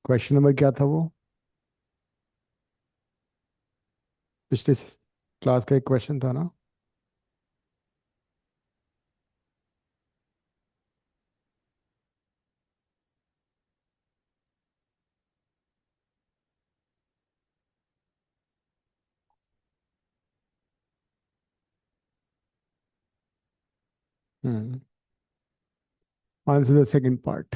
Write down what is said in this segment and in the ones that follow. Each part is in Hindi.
क्वेश्चन नंबर क्या था वो? पिछले क्लास का एक क्वेश्चन था ना। Hmm. Answer the second part.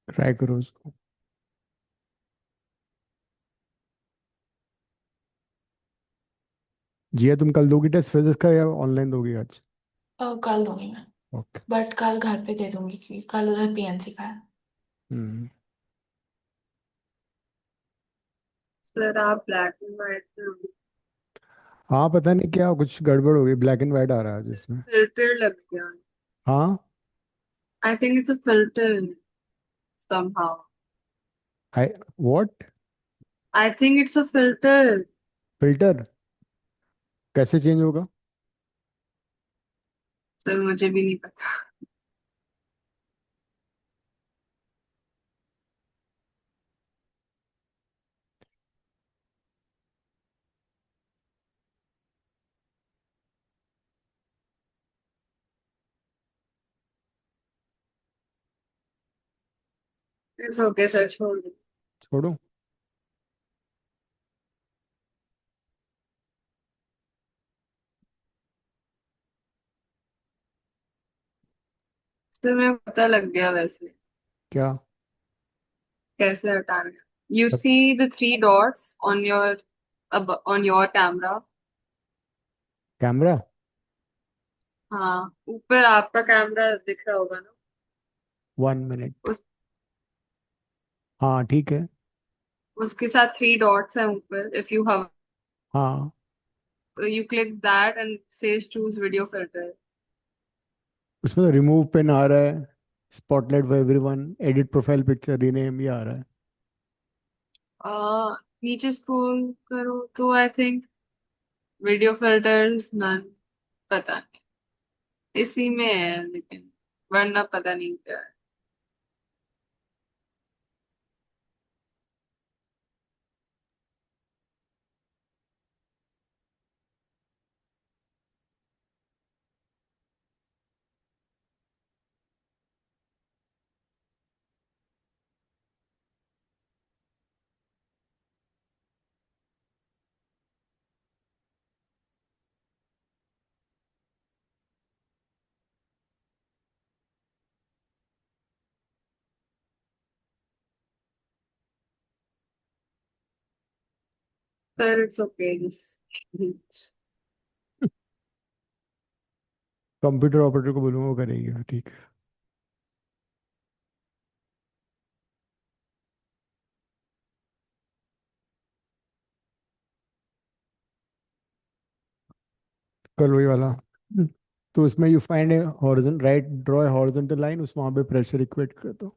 Try करो उसको। जिया, तुम कल दोगी टेस्ट फिजिक्स का या ऑनलाइन दोगी आज? कल दूंगी मैं। ओके। बट कल घर पे दे दूंगी क्योंकि कल उधर पीएनसी का है। हम्म। सर आप ब्लैक एंड व्हाइट में हाँ, पता नहीं क्या कुछ गड़बड़ हो गई, ब्लैक एंड वाइट आ रहा है जिसमें। फिल्टर लग गया। हाँ। I think it's a filter somehow. I what? I think it's a filter. Filter? कैसे चेंज होगा? सर मुझे भी नहीं पता। इट्स ओके सर, छोड़ दो। छोड़ो। सर मेरे को पता लग गया वैसे क्या? कैसे हटाना है। You see the three dots on your, अब ऑन योर कैमरा। कैमरा? हाँ, ऊपर आपका कैमरा दिख रहा होगा ना। 1 मिनट। उस हाँ, ठीक है। उसके साथ थ्री डॉट्स हैं ऊपर। इफ यू हैव, हाँ। You click that and says choose video filter. उसमें तो रिमूव पेन आ रहा है, spotlight for everyone, edit profile picture, rename ये आ रहा है। नीचे स्क्रॉल करो तो I think video filters none, पता नहीं इसी में है लेकिन, वरना पता नहीं क्या है। Sir it's okay just. Computer operator को बोलूंगा, वो करेगी, ठीक है। कल वही वाला। तो उसमें you find a horizon, right, draw a horizontal line, उस वहां पे प्रेशर इक्वेट कर दो।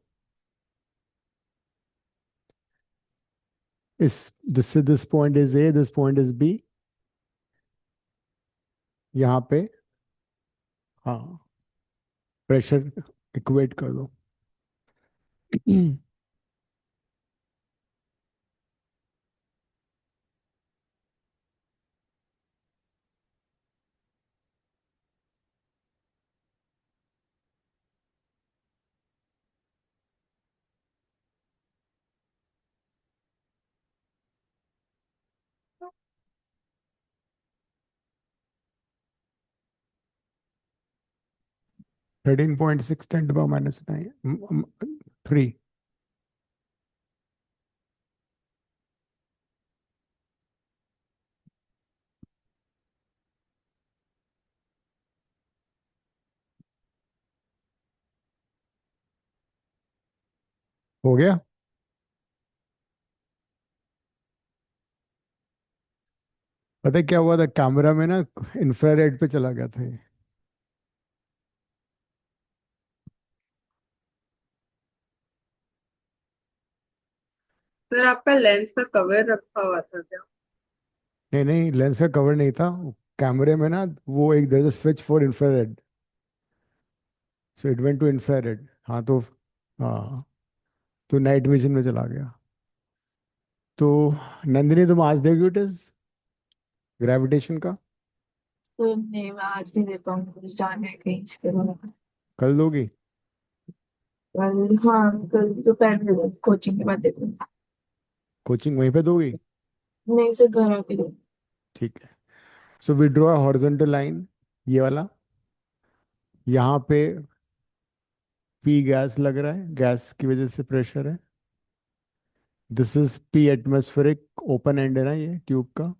इस this point is A, this point is B, यहाँ पे हाँ प्रेशर इक्वेट कर दो। $13.6 × 10⁻⁹ 3 हो गया। पता है क्या हुआ था, कैमरा में ना इंफ्रारेड पे चला गया था ये। सर आपका लेंस का कवर रखा हुआ था क्या? नहीं नहीं, लेंस का कवर नहीं था। कैमरे में ना वो एक there switch for infrared, so it went to infrared. हाँ तो हाँ, तो नाइट विजन में चला गया। तो नंदिनी, तुम आज देखो इट इज ग्रेविटेशन का, तो नहीं, मैं आज नहीं दे पाऊंगी, मुझे जाना है कहीं इसके बाद। कल दोगी? कल, हाँ, कल दोपहर में कोचिंग के बाद दे दूंगी। कोचिंग वहीं पे दोगी? नहीं सर, घर आके दूंगी। ठीक है। So we draw a horizontal line, ये वाला। यहाँ पे पी गैस लग रहा है, गैस की वजह से प्रेशर है। This is P atmospheric, open end है ना ये ट्यूब का,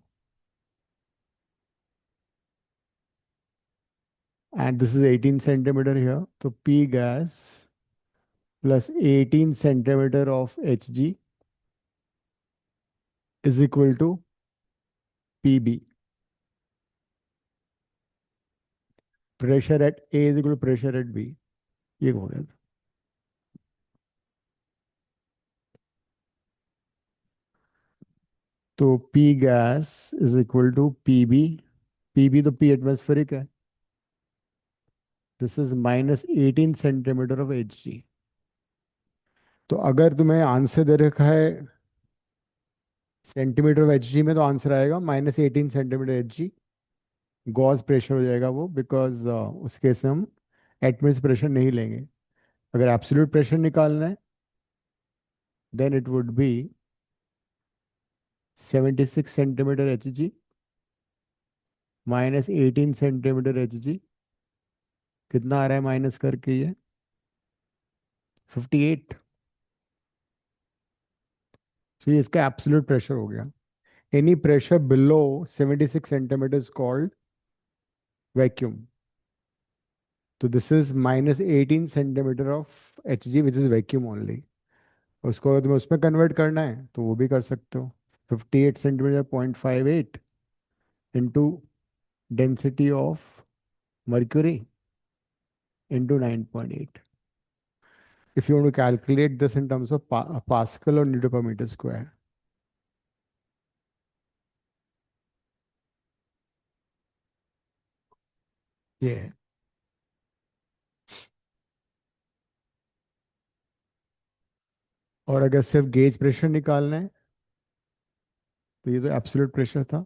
and this is 18 centimetre here. तो P gas plus 18 centimetre of H G is equal to P B. Pressure at A is equal to pressure at B, ये हो गया। तो P gas is equal to P B, P B तो पी एटमॉस्फेरिक है। This is -18 centimetre of H G. तो अगर तुम्हें आंसर दे रखा है सेंटीमीटर ऑफ एच जी में, तो आंसर आएगा -18 सेंटीमीटर एच जी। गॉस प्रेशर हो जाएगा वो, बिकॉज उस केस में हम एटमॉस्फेरिक प्रेशर नहीं लेंगे। अगर एब्सोल्यूट प्रेशर निकालना है, then it would be 76 centimetre H G -18 centimetre H G. कितना आ रहा है माइनस करके ये? 58। तो ये इसका एब्सोल्यूट प्रेशर हो गया। Any pressure below 76 centimetre is called vacuum. तो this is -18 centimetre of H G which is vacuum only. उसको अगर तुम्हें उसमें कन्वर्ट करना है तो वो भी कर सकते हो। 58 centimetre 0.58 into density of mercury into 9.8। if you want to calculate this in terms of Pascal or Newton per meter square. ये है। और अगर सिर्फ गेज प्रेशर निकालना है, तो ये तो एब्सोल्यूट प्रेशर था।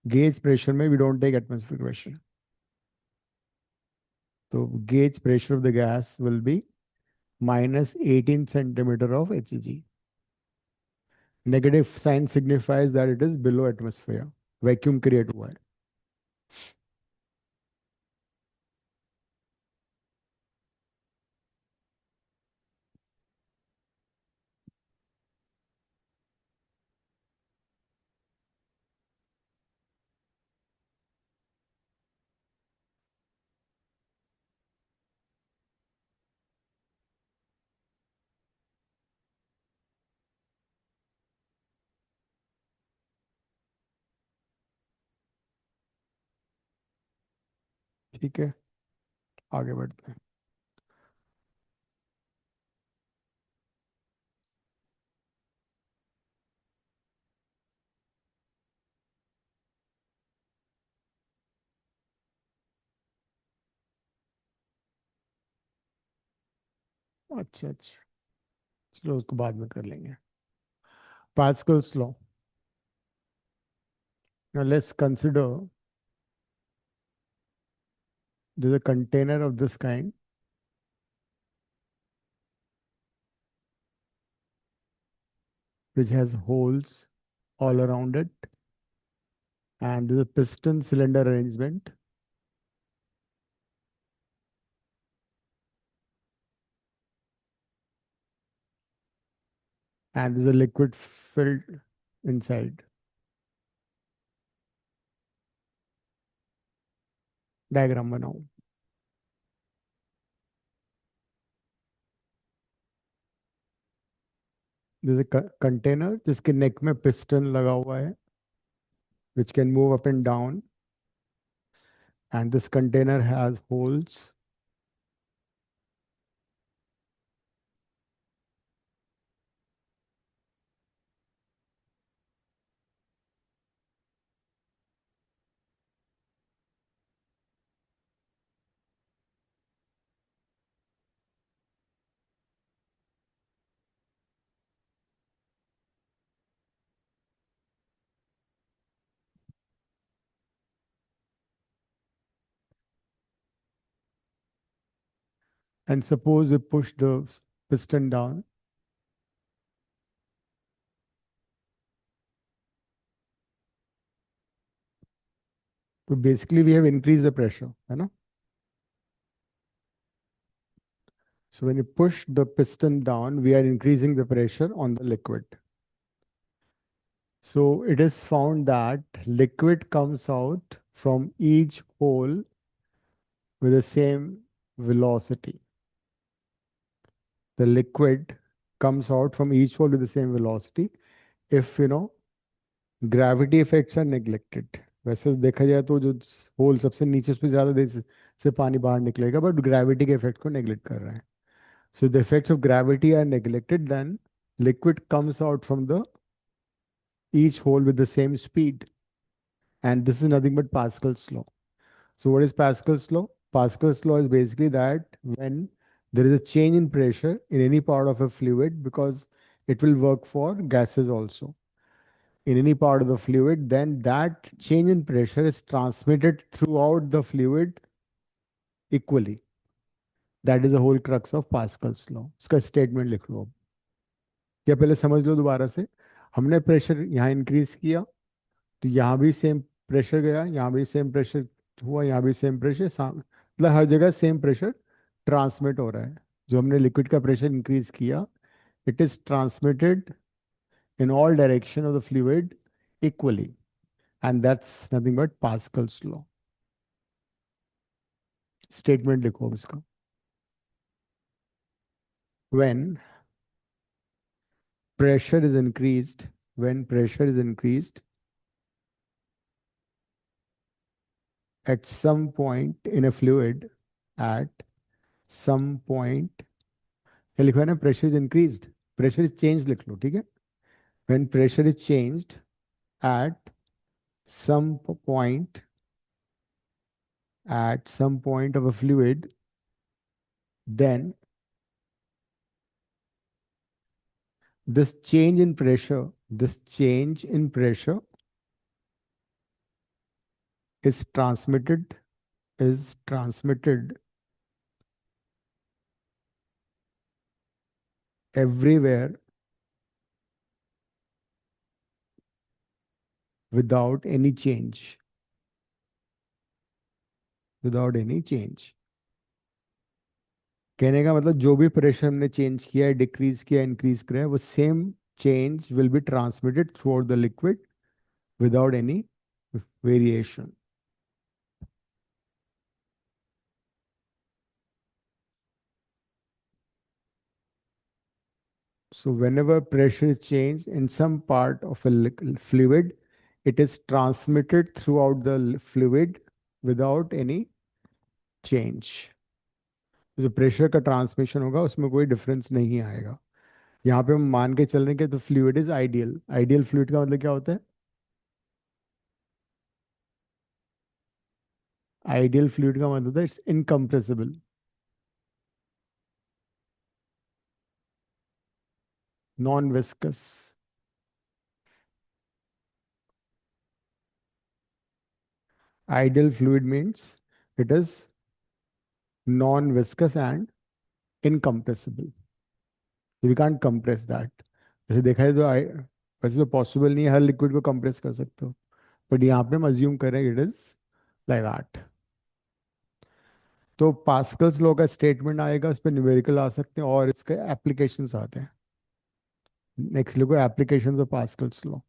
गेज प्रेशर में we don't take atmospheric pressure. तो gauge pressure of the gas will be -18 centimetre of H G. Negative sign signifies that it is below atmosphere, vacuum create हुआ है। ठीक है, आगे बढ़ते हैं। अच्छा अच्छा, चलो उसको बाद में कर लेंगे. Pascal's law. Now let's consider there's a container of this kind which has holes all around it, and there's a piston cylinder arrangement, and there's a liquid filled inside. Diagram बनाओ. There's a container जिसके neck में piston लगा हुआ है, which can move up and down, and this container has holes. And suppose we push the piston down. So basically we have increased the pressure, है ना? So when you push the piston down, we are increasing the pressure on the liquid. So it is found that liquid comes out from each hole with the same velocity. The liquid comes out from each hole with the same velocity if gravity effects are neglected. वैसे देखा जाए तो जो होल सबसे नीचे उस पर ज्यादा देर से पानी बाहर निकलेगा, बट ग्रेविटी के इफेक्ट को नेग्लेक्ट कर रहा है. So the effects of gravity are neglected, then liquid comes out from the each hole with the same speed. And this is nothing but Pascal's law. So what is Pascal's law? Pascal's law is basically that when there is a change in pressure in any part of a fluid, because it will work for gases also. In any part of the fluid, then that change in pressure is transmitted throughout the fluid equally. That is the whole crux of Pascal's law. इसका स्टेटमेंट लिख लो. या पहले समझ लो दोबारा से. हमने प्रेशर यहाँ इंक्रीज किया, तो यहाँ भी सेम प्रेशर गया, यहाँ भी सेम प्रेशर हुआ, यहाँ भी सेम प्रेशर, मतलब हर जगह सेम प्रेशर ट्रांसमिट हो रहा है. जो हमने लिक्विड का प्रेशर इंक्रीज किया, it is transmitted in all direction of the fluid equally, and that's nothing but Pascal's law. Statement लिखो अब इसका. When pressure is increased, when pressure is increased at some point in a fluid, at some point, क्या लिखा है ना, pressure is increased, pressure is changed लिख लो, ठीक है. When pressure is changed at some point, at some point of a fluid, then this change in pressure, this change in pressure is transmitted, is transmitted everywhere without any change, without any change. कहने का मतलब जो भी प्रेशर हमने चेंज किया है, डिक्रीज किया, इंक्रीज किया है, वो same change will be transmitted through out the liquid without any variation. So whenever pressure is changed in some part of a fluid, it is transmitted throughout the fluid without any change. जो प्रेशर का ट्रांसमिशन होगा उसमें कोई डिफरेंस नहीं आएगा. यहाँ पे हम मान के चल रहे हैं कि तो fluid is ideal. Ideal fluid का मतलब क्या होता है? आइडियल फ्लूइड का मतलब होता है it's incompressible. non-viscous. Ideal fluid means it is non-viscous and incompressible. We can't compress that. जैसे देखा है तो वैसे तो पॉसिबल नहीं है हर लिक्विड को कंप्रेस कर सकते हो, बट यहाँ पे हम अज्यूम करें इट इज लाइक दैट. तो पास्कल्स लॉ का स्टेटमेंट आएगा, उस पर न्यूमेरिकल आ सकते हैं और इसके एप्लीकेशंस आते हैं. नेक्स्ट लिखो applications of Pascal's law.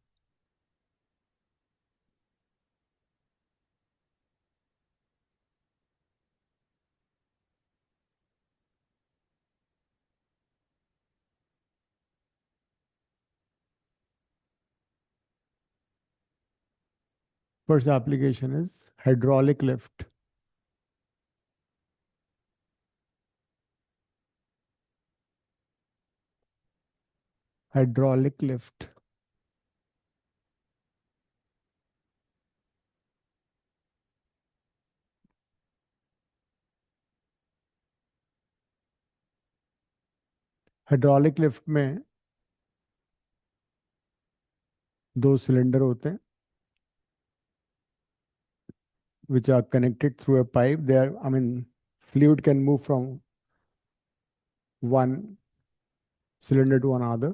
First application is hydraulic lift. Hydraulic lift. Hydraulic lift में दो सिलेंडर होते हैं which are connected through a pipe. There, I mean, fluid can move from one cylinder to another.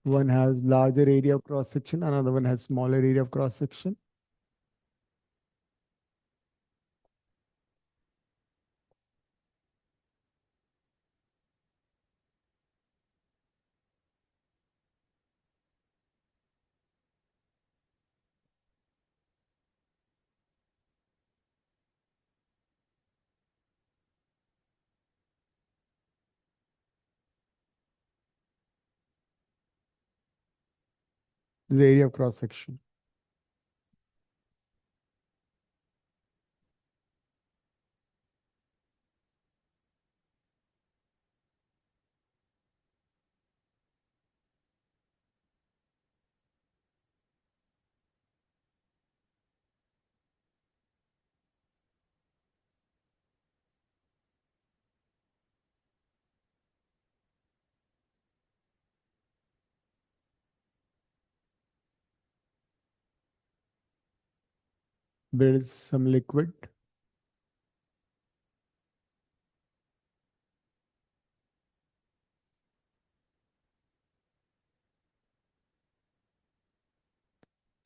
One has larger area of cross section, another one has smaller area of cross section. This is the area of cross section. There is some liquid.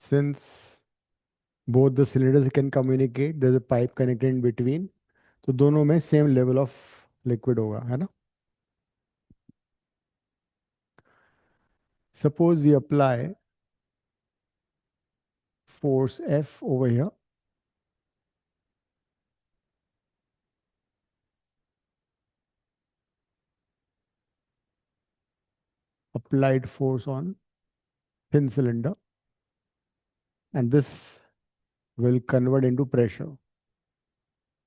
Since both the cylinders can communicate, there's a pipe connected in between. तो दोनों में same level of liquid होगा, है ना? Suppose we apply force F over here. Applied force on thin cylinder, and this will convert into pressure.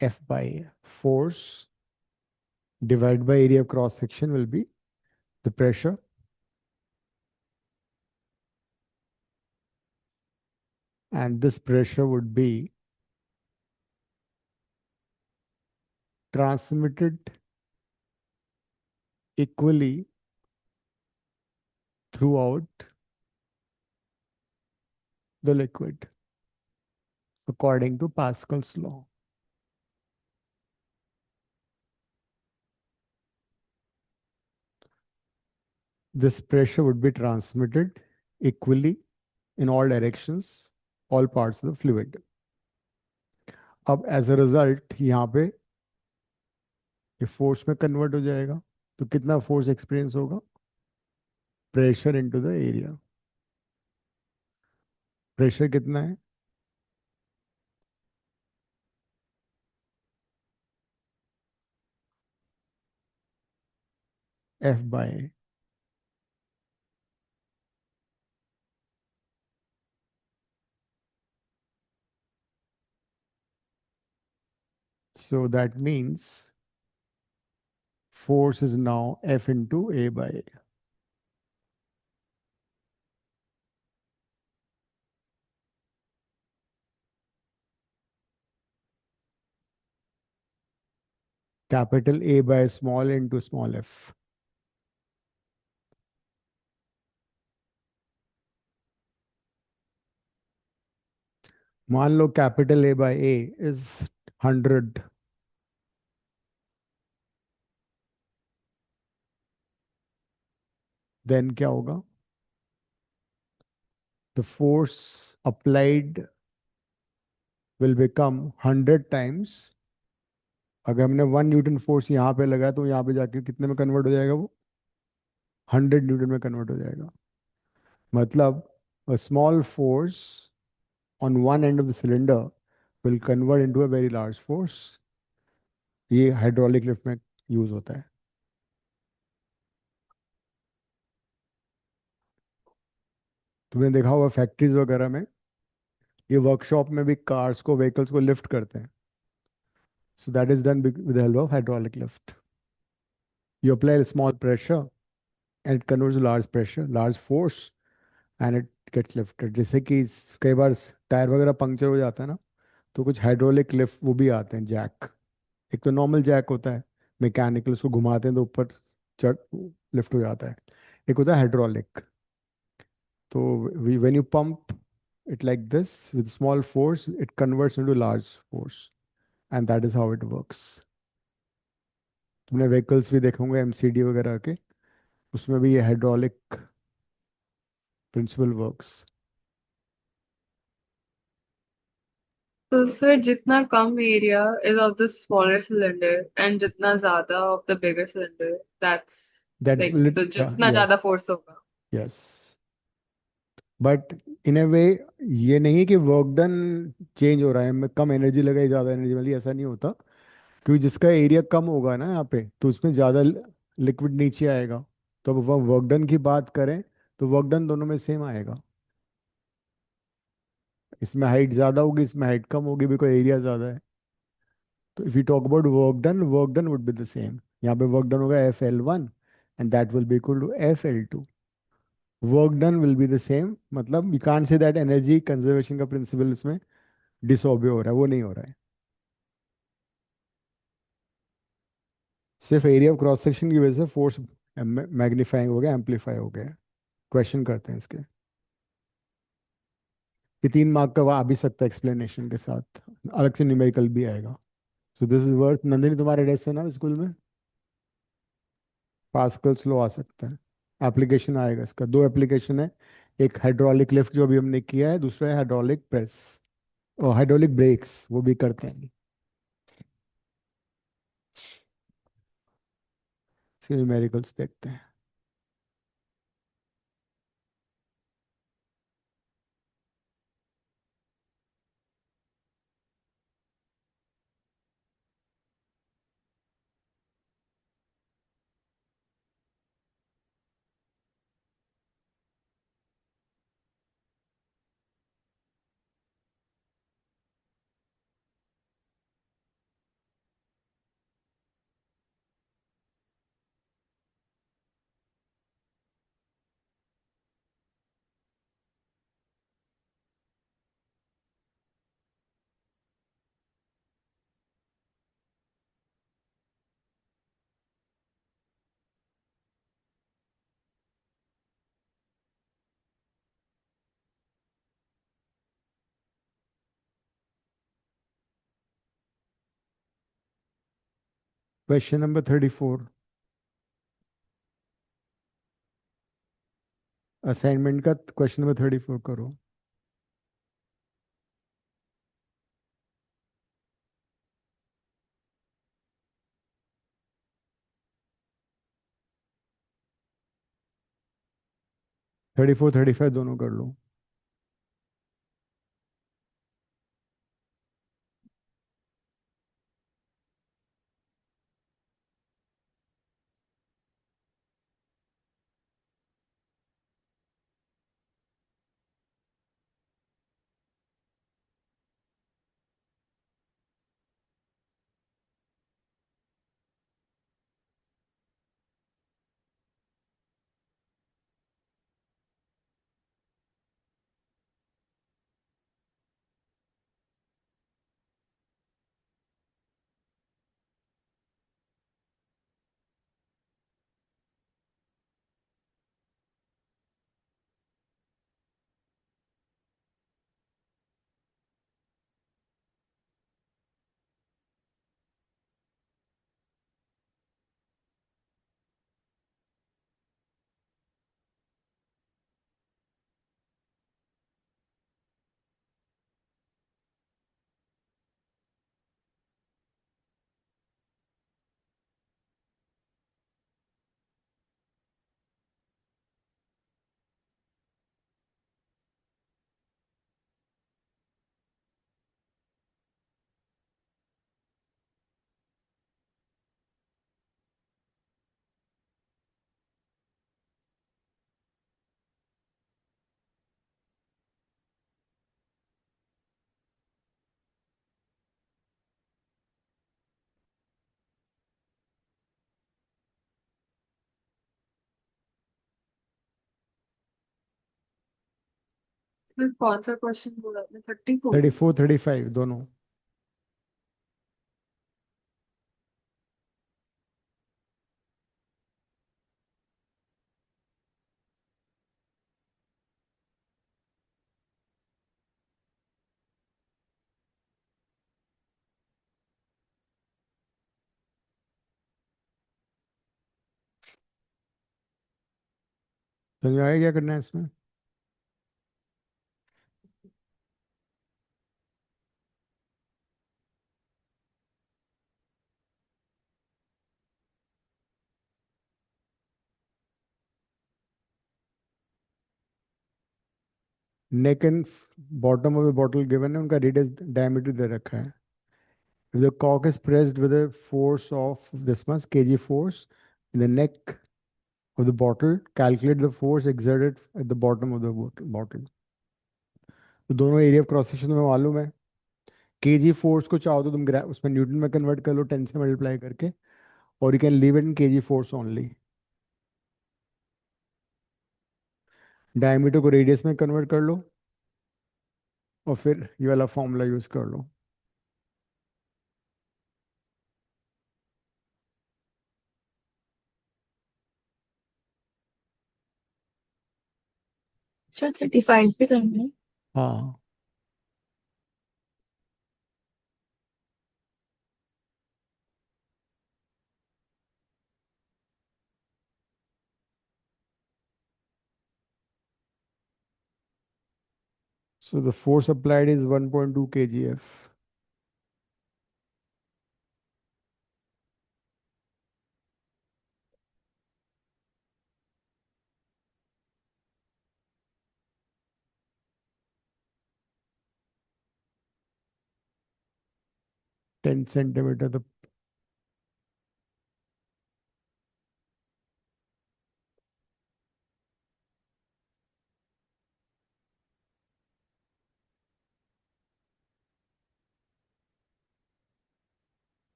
F by force divided by area of cross section will be the pressure. And this pressure would be transmitted equally throughout the liquid according to Pascal's law. This pressure would be transmitted equally in all directions, all parts of the fluid. अब as a result यहाँ पे ये फोर्स में कन्वर्ट हो जाएगा, तो कितना फोर्स एक्सपीरियंस होगा? Pressure into the area. Pressure कितना है? F by so that means force is now F into A by A. Capital A by small into small F. मान लो capital A by A is 100, then क्या होगा? The force applied will become 100 times. अगर हमने 1 न्यूटन फोर्स यहाँ पे लगाया तो यहाँ पे जाके कितने में कन्वर्ट हो जाएगा वो? 100 न्यूटन में कन्वर्ट हो जाएगा। मतलब a small force on one end of the cylinder will convert into a very large force। ये हाइड्रोलिक लिफ्ट में यूज होता है। तुमने देखा होगा फैक्ट्रीज वगैरह में, ये वर्कशॉप में भी कार्स को, व्हीकल्स को लिफ्ट करते हैं। So that is done with the help of hydraulic lift. You apply small pressure and it converts large pressure, large force, and it gets lifted. जैसे कि कई बार टायर वगैरह पंक्चर हो जाता है ना, तो कुछ हाइड्रोलिक लिफ्ट वो भी आते हैं, जैक। एक तो नॉर्मल जैक होता है मैकेनिकल, उसको घुमाते हैं तो ऊपर चढ़ लिफ्ट हो जाता है। एक होता है हाइड्रोलिक। तो when you pump it like this with small force, it converts into large force, and that is how it works। तुमने व्हीकल्स भी देखे होंगे एमसीडी वगैरह के, उसमें भी ये हाइड्रोलिक प्रिंसिपल वर्क्स। तो सर जितना कम area is of the smaller cylinder and जितना ज्यादा of the bigger cylinder, that's that like, तो जितना ज्यादा यस, फोर्स होगा। Yes. But in a way, ये नहीं कि वर्क डन चेंज हो रहा है, मैं कम एनर्जी लगाई ज़्यादा एनर्जी वाली, ऐसा नहीं होता। क्योंकि जिसका एरिया कम होगा ना यहाँ पे, तो उसमें ज़्यादा लिक्विड नीचे आएगा। तो अब वर्क डन की बात करें तो वर्क डन दोनों में सेम आएगा। इसमें हाइट ज़्यादा होगी, इसमें हाइट कम होगी, बिकॉज एरिया ज़्यादा है। तो if you talk about work done would be the same. यहाँ पे वर्क डन होगा F L1 and that will be equal to FL2। Work done will be the same, मतलब you can't say that energy conservation का प्रिंसिपल इसमें डिसओबे हो रहा है, वो नहीं हो रहा है। सिर्फ एरिया ऑफ क्रॉस सेक्शन की वजह से फोर्स मैग्नीफाइंग हो गया, एम्पलीफाई हो गया। क्वेश्चन करते हैं इसके। ये 3 मार्क का आ भी सकता है एक्सप्लेनेशन के साथ, अलग से न्यूमेरिकल भी आएगा। So this is worth. Nandini, तुम्हारे टेस्ट है ना स्कूल में? पास्कल स्लो आ सकता है। एप्लीकेशन आएगा इसका, 2 एप्लीकेशन है। एक हाइड्रोलिक लिफ्ट जो अभी हमने किया है, दूसरा है हाइड्रोलिक प्रेस और हाइड्रोलिक ब्रेक्स, वो भी करते हैं। न्यूमेरिकल्स देखते हैं। क्वेश्चन नंबर 34, असाइनमेंट का क्वेश्चन नंबर 34 करो। 34 35 दोनों कर लो। फिर कौन सा क्वेश्चन बोला आपने? 34? 34 35 दोनों। समझ में आया क्या करना है इसमें? Neck and bottom of the bottle given है, उनका रेडियस डायमीटर दे रखा है। If the cork is pressed with a force of this much kg force in the neck of the bottle, calculate the force exerted at the bottom of the bottle. तो दोनों एरिया ऑफ क्रॉस सेक्शन में मालूम है। केजी फोर्स को चाहो तो तुम उसमें न्यूटन में कन्वर्ट कर लो 10 से मल्टीप्लाई करके, और you can leave it in KG force only. Diameter को रेडियस में कन्वर्ट कर लो और फिर ये वाला फॉर्मूला यूज कर लो। सर 35 पे करना है। हाँ, so the force applied is 1.2 kgf. Ten centimetre तो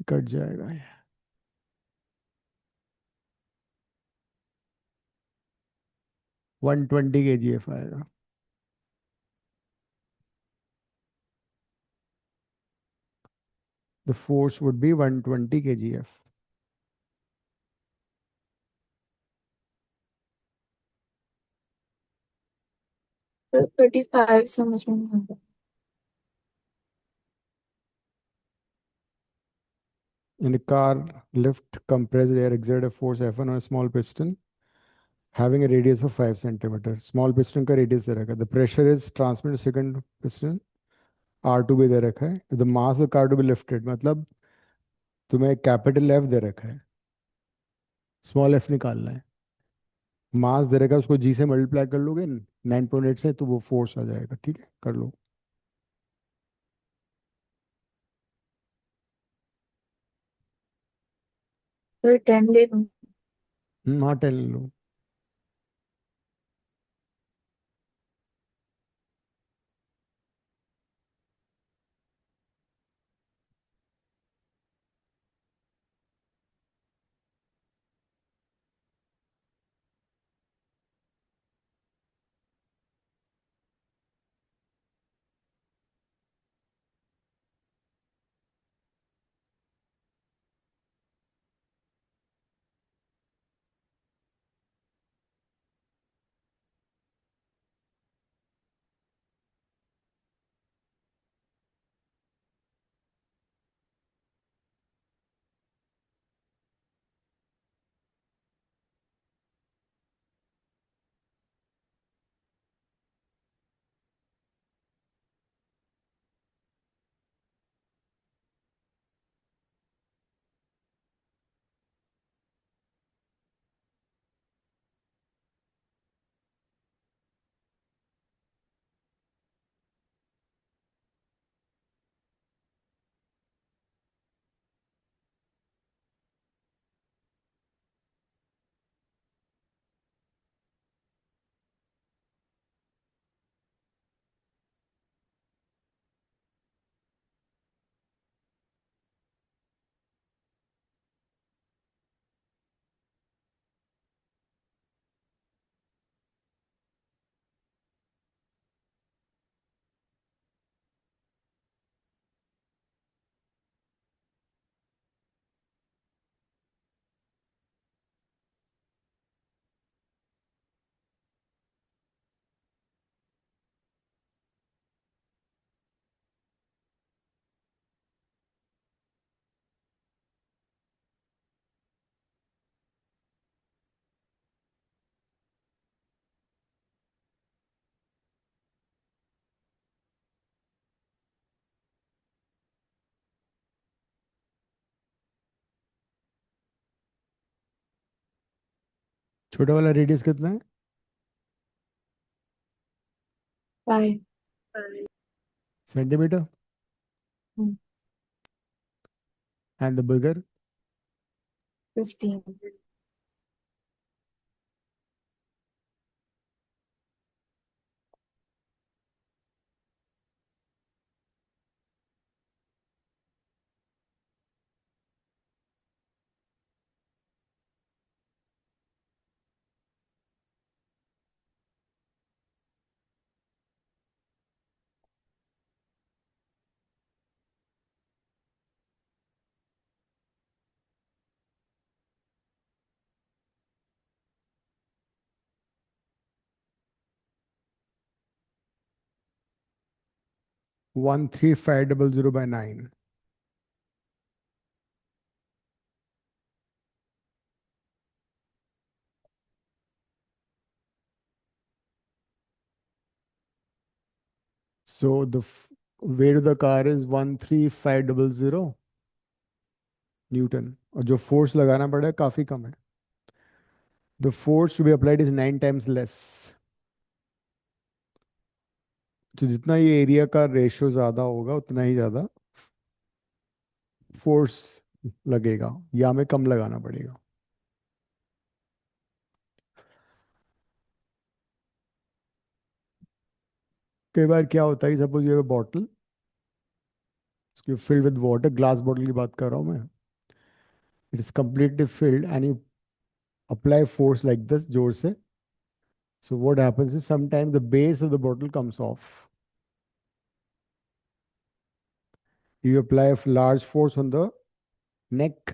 कट जाएगा ये। 120 kgf आएगा। The force would be 120 kgf. Sir 35 समझ में नहीं आता। In a car lift, compressed air exert a force F1 on a small piston having a radius of 5 centimeter. Small piston का radius दे रखा है. The pressure is transmitted to second piston, R2 भी दे रखा है. The mass of the car to be lifted, मतलब तुम्हें कैपिटल F दे रखा है, स्मॉल f निकालना है। मास दे रखा है, उसको g से मल्टीप्लाई कर लोगे 9.8 से, तो वो फोर्स आ जाएगा। ठीक है, कर लो। सर 10 ले लूं? हाँ, 10 लो। छोटा वाला रेडियस कितना है? 5. Centimetre. And the bigger? 15. 13500/9. So the weight of the car is 13500 newton, और जो फोर्स लगाना पड़ा है काफी कम है. The force to be applied is 9 times less. तो जितना ये एरिया का रेशियो ज्यादा होगा उतना ही ज्यादा फोर्स लगेगा, या हमें कम लगाना पड़ेगा. कई बार क्या होता है कि सपोज ये बॉटल, इसकी filled with water, glass bottle की बात कर रहा हूँ मैं. It is completely filled and you apply force like this, जोर से. So what happens is sometimes the base of the bottle comes off. You apply a large force on the neck,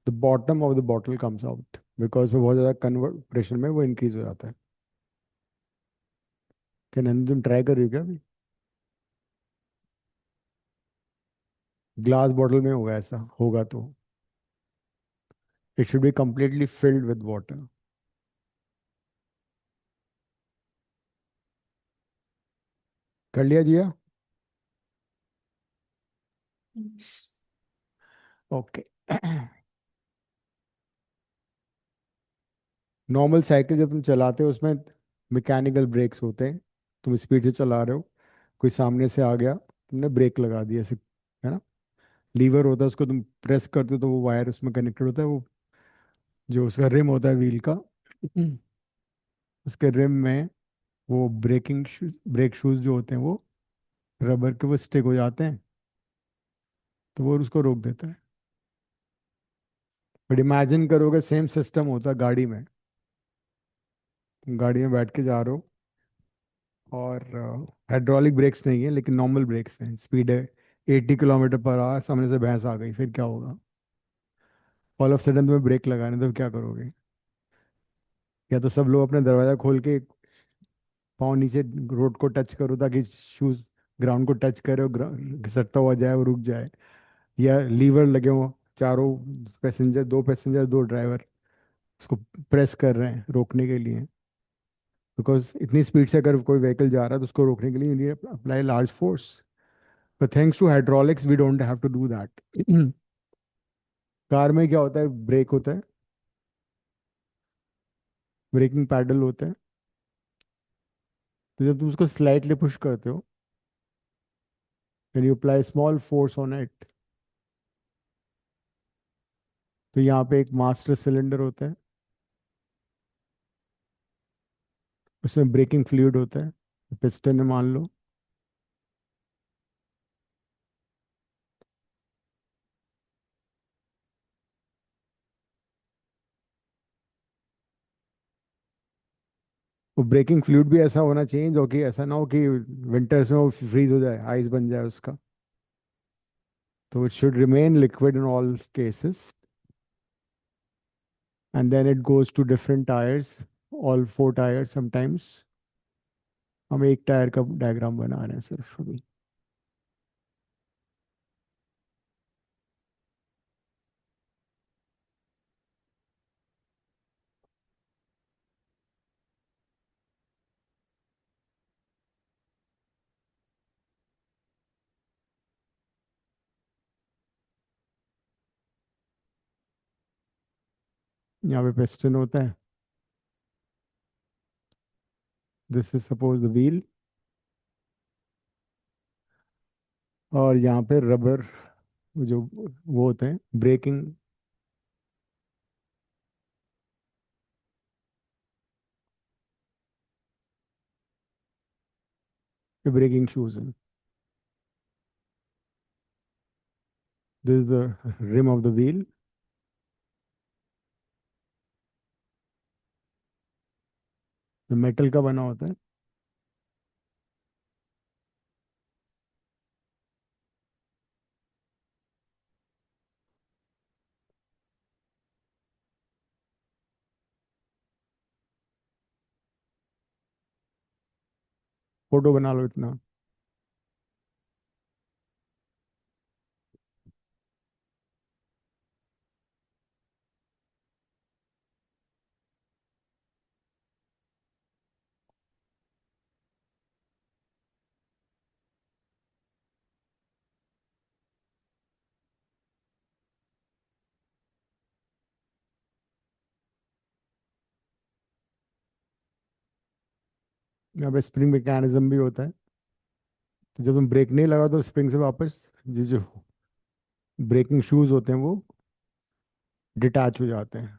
the bottom of the bottle comes out because में बहुत ज़्यादा कन्वर्ट प्रेशर में वो इंक्रीज हो जाता है. क्या नंदन तुम ट्राई कर रही हो क्या अभी? ग्लास बॉटल में होगा, ऐसा होगा तो it should be completely filled with water. कर लिया जिया? ओके. नॉर्मल साइकिल जब तुम चलाते हो उसमें मैकेनिकल ब्रेक्स होते हैं. तुम स्पीड से चला रहे हो, कोई सामने से आ गया, तुमने ब्रेक लगा दिया ऐसे, है ना. लीवर होता है, उसको तुम प्रेस करते हो तो वो वायर उसमें कनेक्टेड होता है, वो जो उसका रिम होता है व्हील का, उसके रिम में वो ब्रेक शूज जो होते हैं वो रबर के वो स्टिक हो जाते हैं, तो वो उसको रोक देता है. बट इमेजिन करोगे सेम सिस्टम होता है गाड़ी में. तुम गाड़ी में बैठ के जा रहे हो और हाइड्रोलिक ब्रेक्स नहीं है लेकिन नॉर्मल ब्रेक्स हैं, स्पीड है 80 km/h, सामने से भैंस आ गई, फिर क्या होगा? ऑल ऑफ सडन तुम्हें ब्रेक लगाने, तो क्या करोगे? या तो सब लोग अपने दरवाजा खोल के पाँव नीचे रोड को टच करो ताकि शूज ग्राउंड को टच करे और घिसटता हुआ जाए और रुक जाए, या लीवर लगे हो चारों, पैसेंजर, दो पैसेंजर दो ड्राइवर उसको प्रेस कर रहे हैं रोकने के लिए. बिकॉज इतनी स्पीड से अगर कोई व्हीकल जा रहा है तो उसको रोकने के लिए you need apply large force. But thanks to hydraulics we don't have to do that. Car में क्या होता है, ब्रेक होता है, ब्रेकिंग पैडल होता है. तो जब तुम उसको स्लाइटली पुश करते हो, when you apply small force on it, तो यहाँ पे एक मास्टर सिलेंडर होता है, उसमें ब्रेकिंग फ्लूइड होता है, पिस्टन है मान लो. वो ब्रेकिंग फ्लूइड भी ऐसा होना चाहिए जो कि ऐसा ना हो कि विंटर्स में वो फ्रीज हो जाए, आइस बन जाए उसका. तो it should remain liquid in all cases. And then it goes to different tyres, all 4 tyres sometimes. हम एक टायर का डायग्राम बना रहे हैं सिर्फ अभी. यहाँ पे पिस्टन होता है, this is suppose the wheel, और यहाँ पे रबर जो वो होते हैं ब्रेकिंग, ब्रेकिंग शूज हैं। This is the rim of the wheel. जो मेटल का बना होता है। फोटो बना लो इतना। यहाँ पे स्प्रिंग मैकेनिज्म भी होता है, तो जब तुम ब्रेक नहीं लगाओ तो स्प्रिंग से वापस ये जो ब्रेकिंग शूज होते हैं वो डिटैच हो जाते हैं।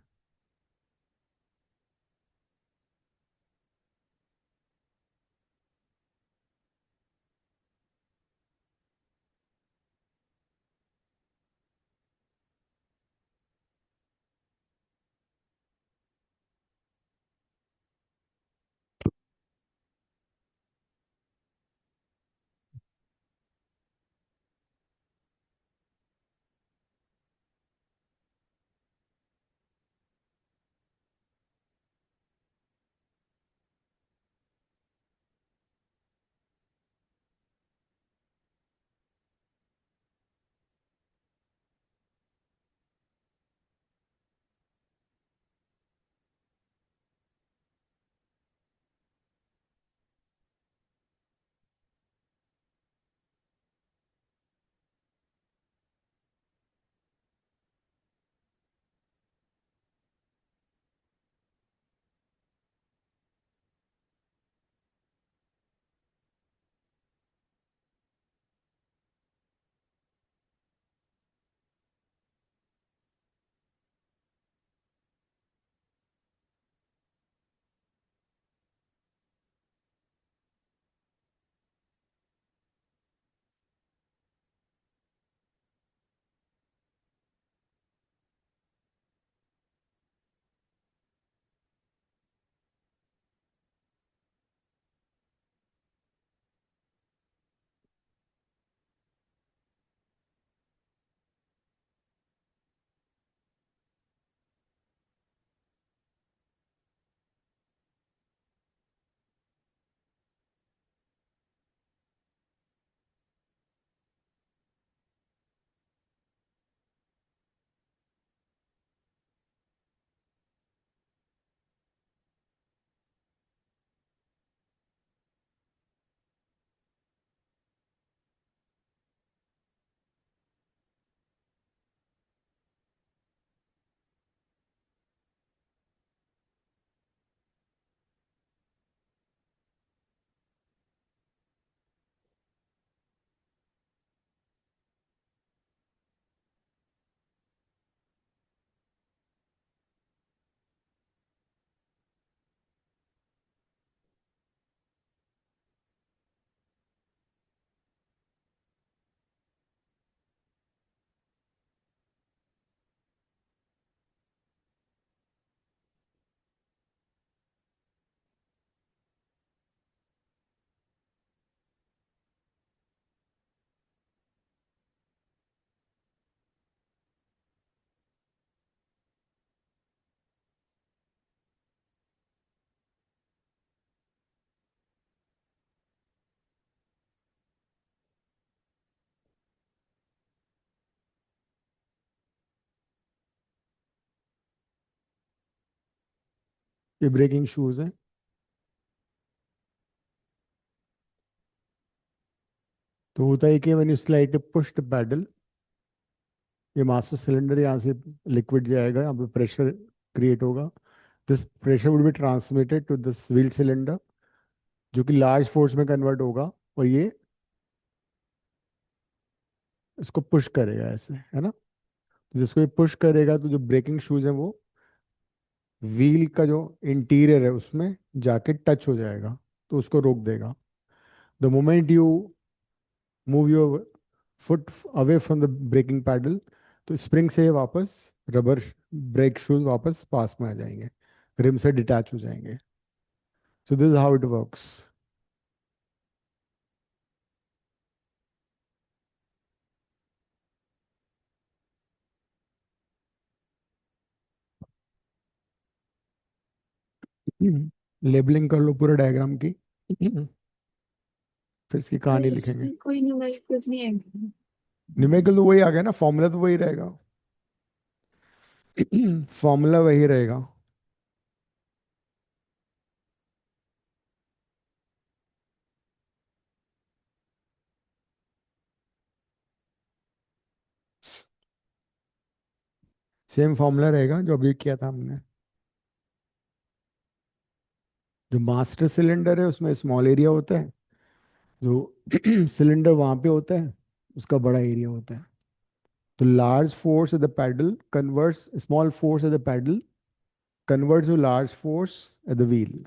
ये ब्रेकिंग शूज हैं। तो होता है कि when you slide push the pedal, ये मास्टर सिलेंडर यहाँ से लिक्विड जाएगा, यहाँ पे प्रेशर क्रिएट होगा। This pressure would be transmitted to this wheel cylinder, जो कि लार्ज फोर्स में कन्वर्ट होगा, और ये इसको पुश करेगा ऐसे, है ना। तो जिसको ये पुश करेगा तो जो ब्रेकिंग शूज है वो व्हील का जो इंटीरियर है उसमें जाके टच हो जाएगा, तो उसको रोक देगा। The moment you move your foot away from the braking pedal, तो स्प्रिंग से वापस रबर ब्रेक शूज वापस पास में आ जाएंगे, रिम से डिटैच हो जाएंगे। So this is how it works. Labelling कर लो पूरे डायग्राम की, फिर इसकी कहानी लिखेंगे। इसमें कोई न्यूमेरिकल्स नहीं आएंगे। न्यूमेरिकल तो वही आ गया ना, फॉर्मूला तो वही रहेगा। फॉर्मूला वही रहेगा। सेम फॉर्मूला रहेगा जो अभी किया था हमने। जो मास्टर सिलेंडर है उसमें स्मॉल एरिया होता है, जो सिलेंडर वहां पे होता है उसका बड़ा एरिया होता है। तो large force at the pedal converts small force at the pedal converts to large force at the wheel.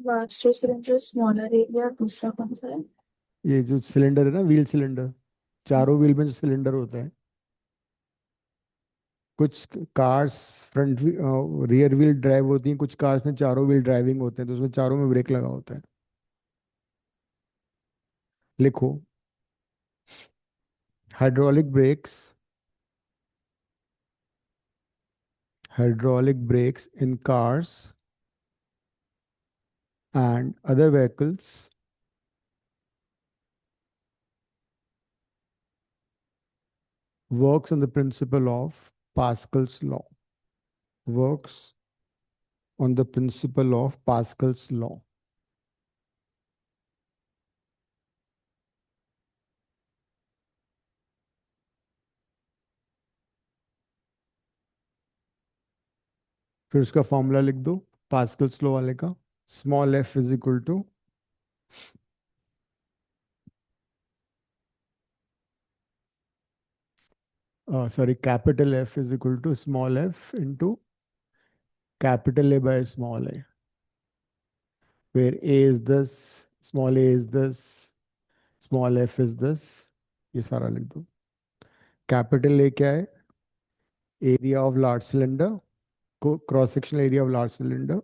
Master cylinder smaller area, दूसरा कौन सा है? ये जो सिलेंडर है ना, व्हील सिलेंडर, चारों व्हील में जो सिलेंडर होता है, कुछ cars front rear wheel drive होती हैं, कुछ कार्स में चारों व्हील ड्राइविंग होते हैं, तो उसमें चारों में ब्रेक लगा होता है। लिखो, hydraulic breaks, hydraulic brakes in cars and other vehicles works on the principle of Pascal's law. Works on the principle of Pascal's law. फिर उसका फॉर्मूला लिख दो पास्कल्स लॉ वाले का। Small F is equal to, sorry, capital F is equal to small f into capital A by small a, where A is this, small a is this, small f is this। ये सारा लिख दो। कैपिटल ए क्या है? Area of large cylinder, cross sectional area of large cylinder.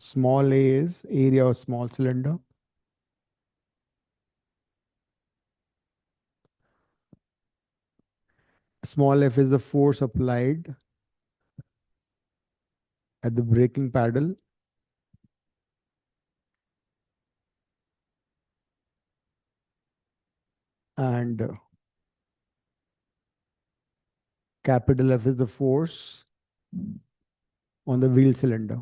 Small a is area of small cylinder. Small f is the force applied at the braking paddle. And capital F is the force on the wheel cylinder.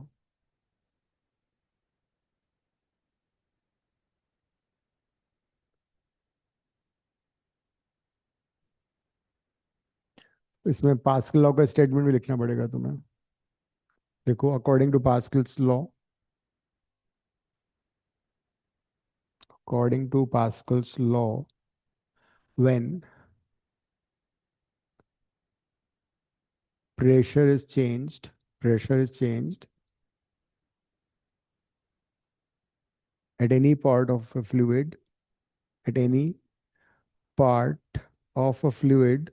इसमें पास्कल लॉ का स्टेटमेंट भी लिखना पड़ेगा तुम्हें। देखो, according to Pascal's law, when pressure is changed at any part of a fluid, at any part of a fluid,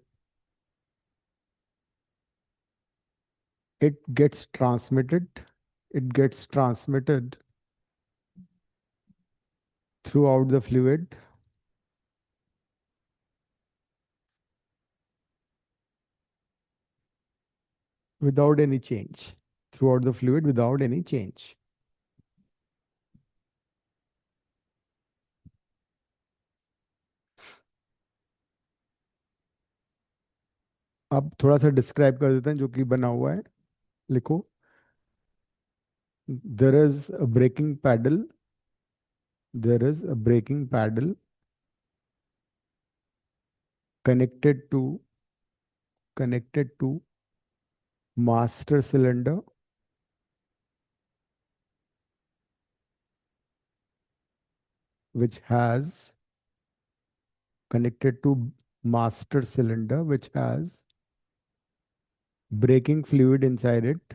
it gets transmitted, it gets transmitted throughout the fluid without any change, throughout the fluid without any change। अब थोड़ा सा डिस्क्राइब कर देते हैं जो कि बना हुआ है। लिखो, there is a braking paddle, there is a braking paddle connected to master cylinder which has connected to master cylinder which has braking fluid inside it,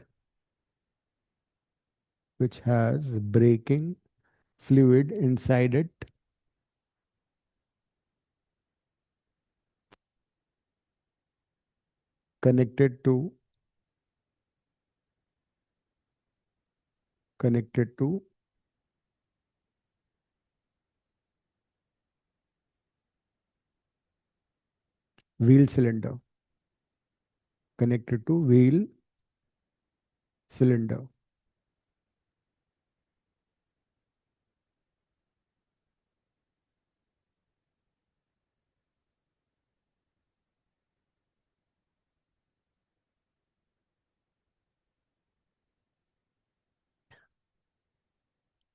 which has braking fluid inside it, connected to connected to wheel cylinder, connected to wheel cylinder.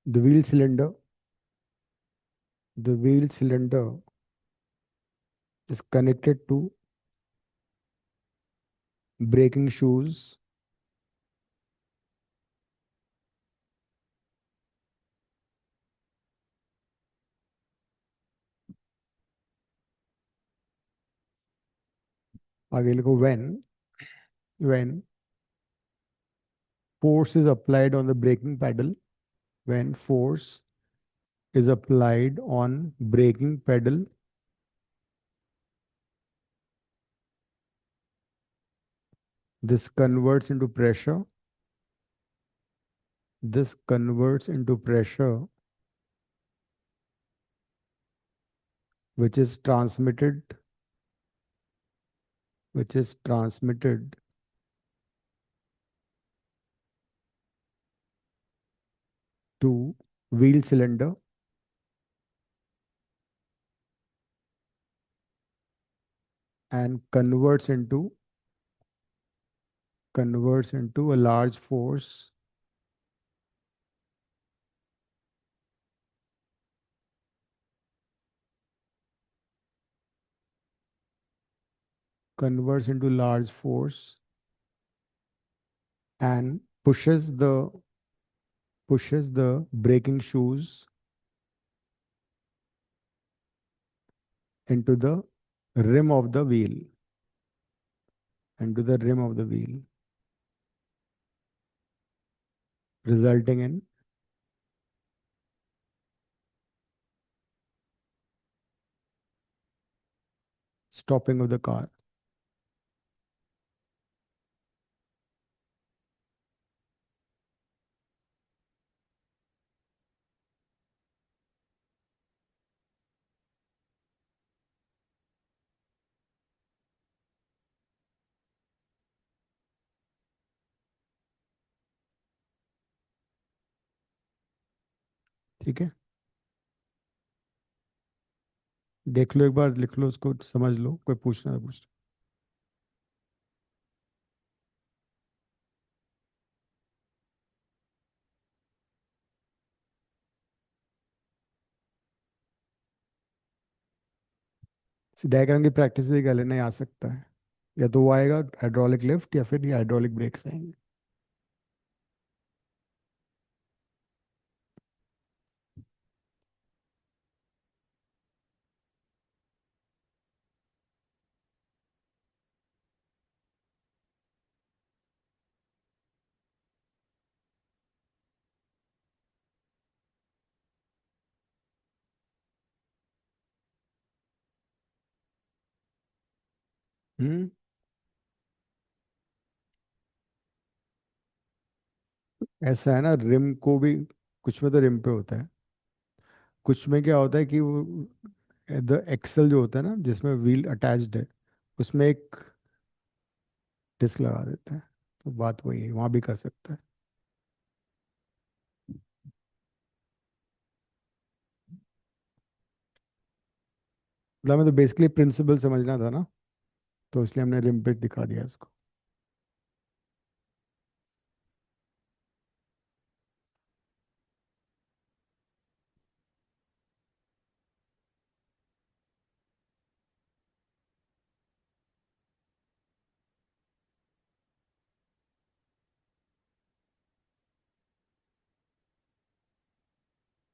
The wheel cylinder, the wheel cylinder is connected to braking shoes, आगे लिखो when force is applied on the braking pedal, when force is applied on braking pedal, this converts into pressure, this converts into pressure which is transmitted which is transmitted to wheel cylinder and converts into a large force converts into large force and pushes the braking shoes into the rim of the wheel into the rim of the wheel, resulting in stopping of the car. ठीक है, देख लो एक बार, लिख लो उसको, समझ लो, कोई पूछना है पूछ। डायग्राम की प्रैक्टिस भी कर लेना, ही आ सकता है, या तो वो आएगा हाइड्रोलिक लिफ्ट या फिर ये हाइड्रोलिक ब्रेक्स आएंगे। हम्म, ऐसा है ना, रिम को भी कुछ में तो रिम पे होता है, कुछ में क्या होता है कि वो द एक्सल जो होता है ना जिसमें व्हील अटैच्ड है, उसमें एक डिस्क लगा देता है, तो बात वही है, वहां भी कर सकता है। मतलब हमें तो बेसिकली प्रिंसिपल समझना था ना, तो इसलिए हमने रिम पे दिखा दिया इसको।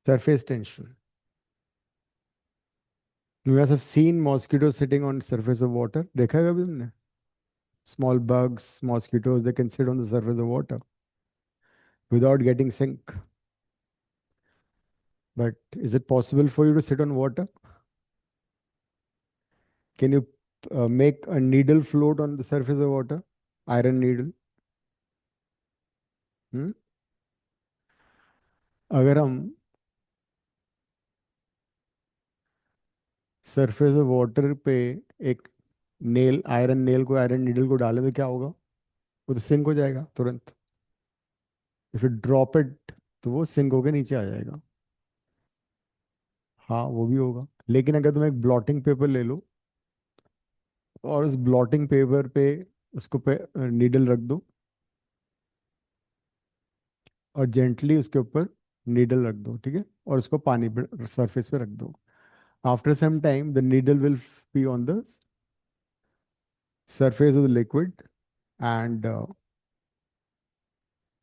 Surface tension. You must have seen mosquitoes sitting on surface of water. देखा है कभी तुमने? Small bugs, mosquitoes, they can sit on the surface of water without getting sink. But is it possible for you to sit on water? Can you make a needle float on the surface of water? Iron needle. Hmm? अगर हम सरफेस ऑफ वाटर पे एक नेल आयरन नेल को आयरन नीडल को डालें तो क्या होगा? वो तो सिंक हो जाएगा तुरंत। इफ यू ड्रॉप इट तो वो सिंक होके नीचे आ जाएगा। हाँ वो भी होगा, लेकिन अगर तुम एक ब्लॉटिंग पेपर ले लो और उस ब्लॉटिंग पेपर पे उसको पे नीडल रख दो और जेंटली उसके ऊपर नीडल रख दो, ठीक है, और उसको पानी पे सरफेस पे रख दो। After some time the needle will be on the surface of the liquid and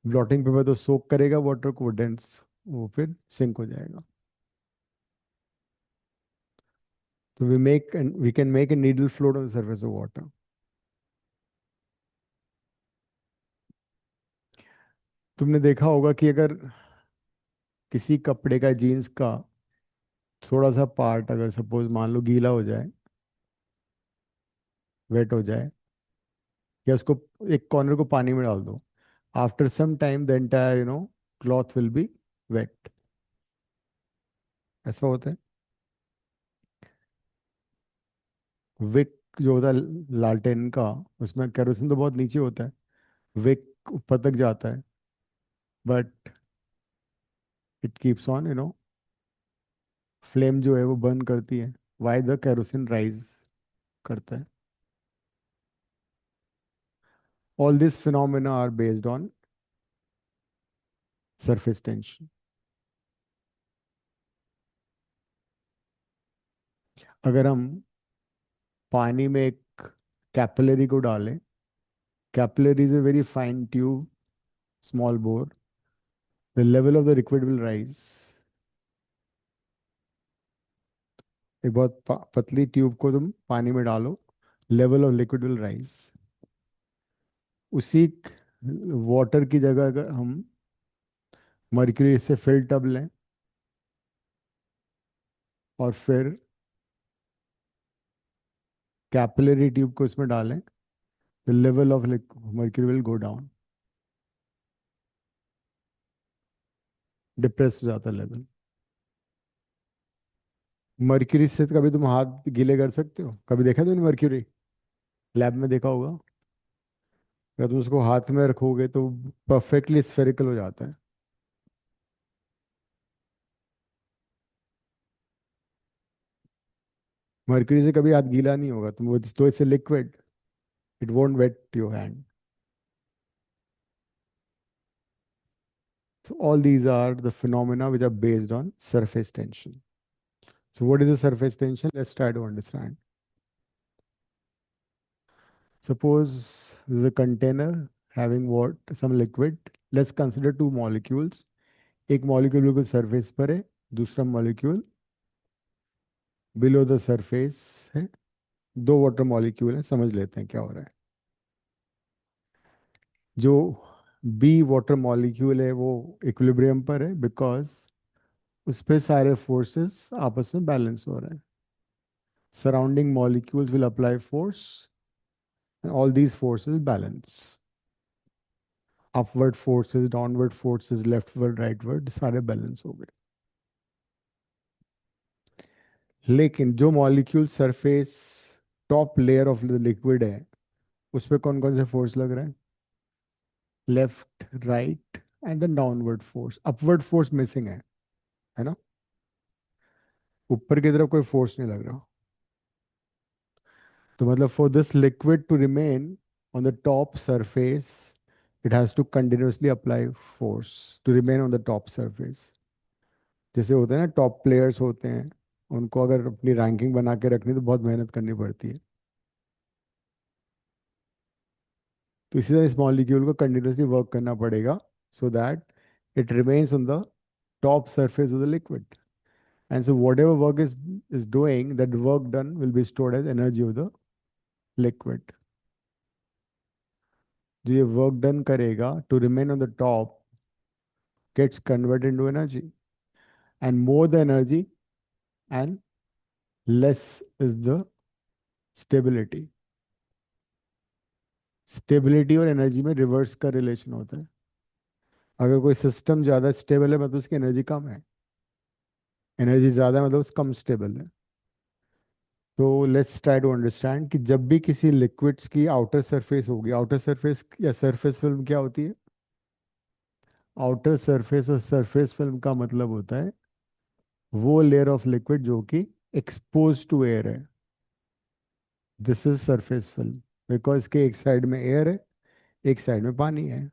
blotting paper तो सोक करेगा वाटर को, डेंस, वो फिर सिंक हो जाएगा। तो we can make a needle float on the surface of water. तुमने देखा होगा कि अगर किसी कपड़े का, जीन्स का थोड़ा सा पार्ट अगर सपोज मान लो गीला हो जाए, वेट हो जाए, या उसको एक कॉर्नर को पानी में डाल दो, after some time the entire cloth will be wet. ऐसा होता है। विक जो होता है लालटेन का, उसमें केरोसिन तो बहुत नीचे होता है, विक ऊपर तक जाता है, but it keeps on flame जो है वो बर्न करती है। वाई द केरोसिन राइज करता है। All this phenomena are based on surface tension. अगर हम पानी में एक कैपिलरी को डालें, capillary is a very fine tube, small bore, the level of the liquid will rise। एक बहुत पतली ट्यूब को तुम पानी में डालो, level of liquid will rise. उसी वाटर की जगह अगर हम मर्क्यूरी से फिल टब लें और फिर कैपिलरी ट्यूब को इसमें डालें, the level of mercury will go down, depress हो जाता है लेवल। मर्क्यूरी से कभी तुम हाथ गीले कर सकते हो? कभी देखा तुमने मर्क्यूरी? लैब में देखा होगा। अगर तुम उसको हाथ में रखोगे तो परफेक्टली स्फेरिकल हो जाता है। मर्क्यूरी से कभी हाथ गीला नहीं होगा, तुम वो तो इससे liquid, it won't wet your hand. So all these are the phenomena which are based on surface tension. So what is the surface tension? Let's try to understand. Suppose this is a container having what, some liquid. Let's consider two molecules. एक molecule बिल्कुल surface पर है, दूसरा molecule below the surface है। दो water molecule हैं, समझ लेते हैं क्या हो रहा है। जो B water molecule है वो equilibrium पर है, because उस पे सारे forces आपस में balance हो रहे हैं। Surrounding molecules will apply force and all these forces balance। Upward forces, downward forces, leftward, rightward, सारे balance हो गए। लेकिन जो molecule surface top layer of the liquid है, उस पे कौन कौन से फोर्स लग रहे हैं? Left, right and then downward force. Upward force missing है ना? ऊपर की तरफ कोई फोर्स नहीं लग रहा। तो मतलब for this liquid to remain on the top surface, it has to continuously apply force to remain on the top surface. जैसे होते हैं ना, टॉप प्लेयर्स होते हैं, उनको अगर अपनी रैंकिंग बना के रखनी तो बहुत मेहनत करनी पड़ती है। तो इसी तरह इस मॉलिक्यूल को कंटिन्यूसली वर्क करना पड़ेगा, so that it remains on the top surface of the liquid. And so whatever work is doing, that work done will be stored as energy of the liquid. जो ये work done करेगा to remain on the top gets converted into energy, and more the energy and less is the stability. Stability और एनर्जी में रिवर्स का रिलेशन होता है. अगर कोई सिस्टम ज़्यादा स्टेबल है मतलब उसकी एनर्जी कम है, एनर्जी ज़्यादा है मतलब उस कम स्टेबल है. तो लेट्स ट्राई टू अंडरस्टैंड कि जब भी किसी लिक्विड्स की आउटर सरफेस होगी, आउटर सरफेस या सरफेस फिल्म क्या होती है? आउटर सरफेस और सरफेस फिल्म का मतलब होता है वो लेयर ऑफ लिक्विड जो कि एक्सपोज टू एयर है. This is surface film, because के एक साइड में एयर है, एक साइड में पानी है.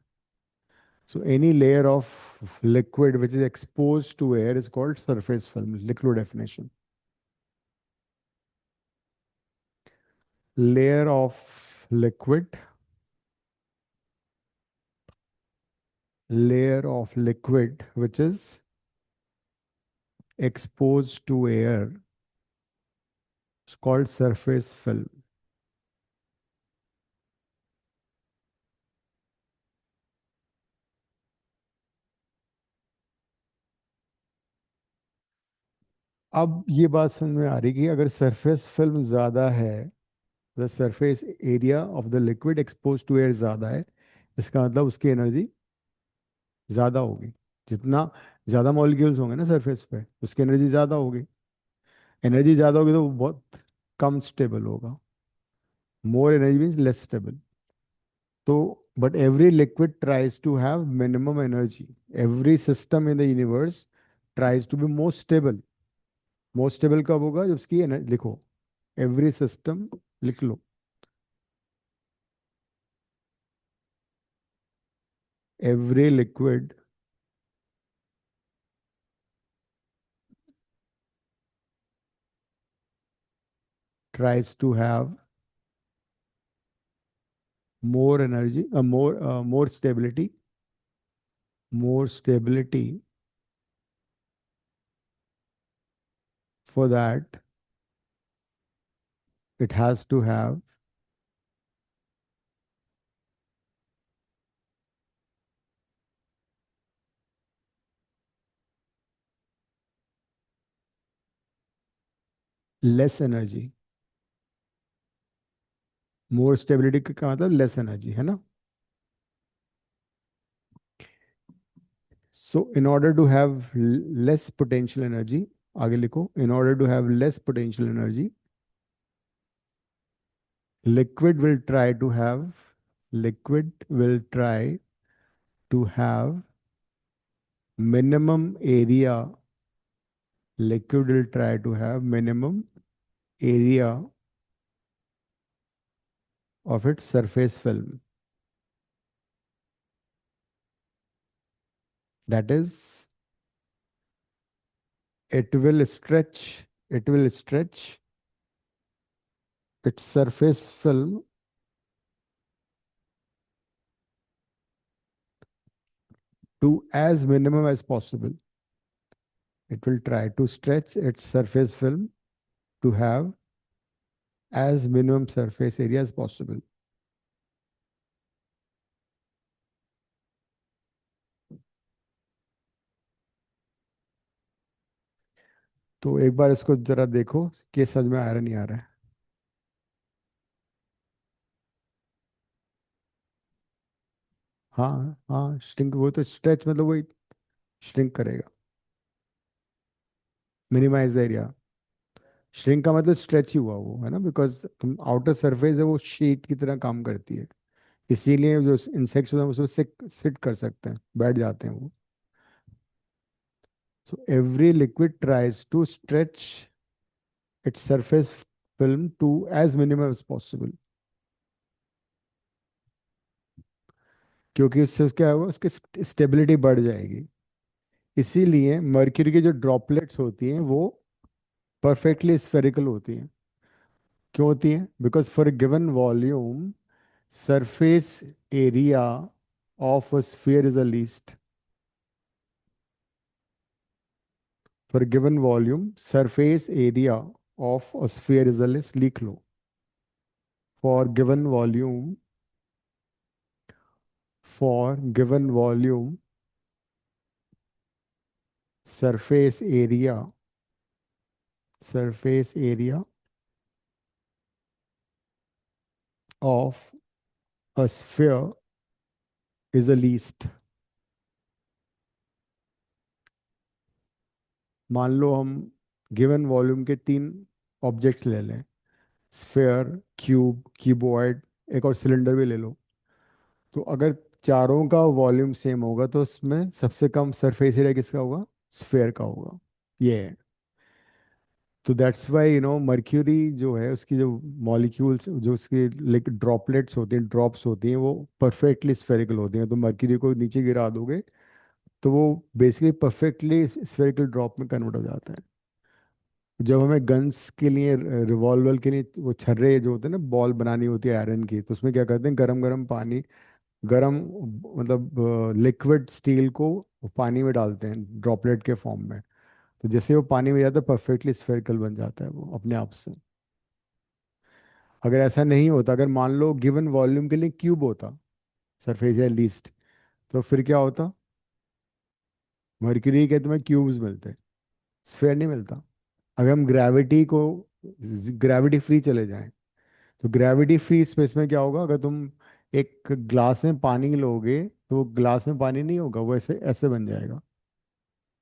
So any layer of liquid which is exposed to air is called surface film, liquid definition. Layer of liquid, layer of liquid which is exposed to air is called surface film. अब ये बात समझ में आ रही कि अगर सरफेस फिल्म ज़्यादा है, the surface area of the liquid expose to air ज़्यादा है, इसका मतलब उसकी एनर्जी ज़्यादा होगी. जितना ज़्यादा मॉलिक्यूल्स होंगे ना सरफेस पे, उसकी एनर्जी ज़्यादा होगी. एनर्जी ज़्यादा होगी तो वो बहुत कम स्टेबल होगा. More energy means less stable. तो but every liquid tries to have minimum energy. Every system in the universe tries to be more stable. More stable कब होगा? जब उसकी एनर्जी, लिखो एवरी सिस्टम, लिख लो every liquid tries to have more energy, more stability. For that, it has to have less energy. More stability का मतलब less energy है ना. So in order to have less potential energy, आगे लिखो, in order to have less potential energy, liquid will try to have liquid will try to have minimum area. Liquid will try to have minimum area of its surface film. That is, it will stretch its surface film to as minimum as possible. It will try to stretch its surface film to have as minimum surface area as possible. तो एक बार इसको जरा देखो कि समझ में आ रहा नहीं आ रहा है. हाँ हाँ, श्रिंक, वो तो स्ट्रेच मतलब वही श्रिंक करेगा, मिनिमाइज द एरिया. श्रिंक का मतलब स्ट्रेच ही हुआ वो है ना, बिकॉज तुम आउटर सरफेस है वो शीट की तरह काम करती है. इसीलिए जो इंसेक्ट्स होते हैं उसमें सिट कर सकते हैं, बैठ जाते हैं वो. So every liquid tries to stretch its surface film to as minimum as possible. क्योंकि उससे क्या होगा, उसकी स्टेबिलिटी बढ़ जाएगी. इसीलिए मर्क्यूरी की जो ड्रॉपलेट्स होती हैं वो परफेक्टली स्फेरिकल होती हैं. क्यों होती हैं? Because for given volume surface area of a sphere is the least. For given volume surface area of a sphere is least, लिख लो। For given volume, for given volume surface area, surface area of a sphere is the least। मान लो हम गिवन वॉल्यूम के तीन ऑब्जेक्ट्स ले लें, स्फेयर, क्यूब, क्यूबॉइड, एक और सिलेंडर भी ले लो। तो अगर चारों का वॉल्यूम सेम होगा तो उसमें सबसे कम सरफेस एरिया किसका होगा? स्फेयर का होगा। ये है। तो दैट्स वाई मर्क्यूरी जो है उसकी जो मॉलिक्यूल्स, जो उसकी लाइक ड्रॉपलेट्स होती हैं, ड्रॉप्स होती हैं, वो परफेक्टली स्फेरिकल होती हैं। तो मर्क्यूरी को नीचे गिरा दोगे तो वो बेसिकली परफेक्टली स्फेरिकल ड्रॉप में कन्वर्ट हो जाता है। जब हमें गन्स के लिए, रिवॉल्वर के लिए वो छर्रे जो होते हैं ना, बॉल बनानी होती है आयरन की, तो उसमें क्या करते हैं, गरम गरम पानी, गरम मतलब लिक्विड स्टील को पानी में डालते हैं ड्रॉपलेट के फॉर्म में। तो जैसे वो पानी में जाता है परफेक्टली स्फेरिकल बन जाता है वो अपने आप से। अगर ऐसा नहीं होता, अगर मान लो गिवन वॉल्यूम के लिए क्यूब होता, सरफेस या लीस्ट, तो फिर क्या होता? मर्क्यूरी के तुम्हें क्यूब्स मिलते, स्फेयर नहीं मिलता। अगर हम ग्रेविटी फ्री चले जाएं, तो ग्रेविटी फ्री स्पेस में क्या होगा? अगर तुम एक ग्लास में पानी लोगे तो वो ग्लास में पानी नहीं होगा, वो ऐसे ऐसे बन जाएगा,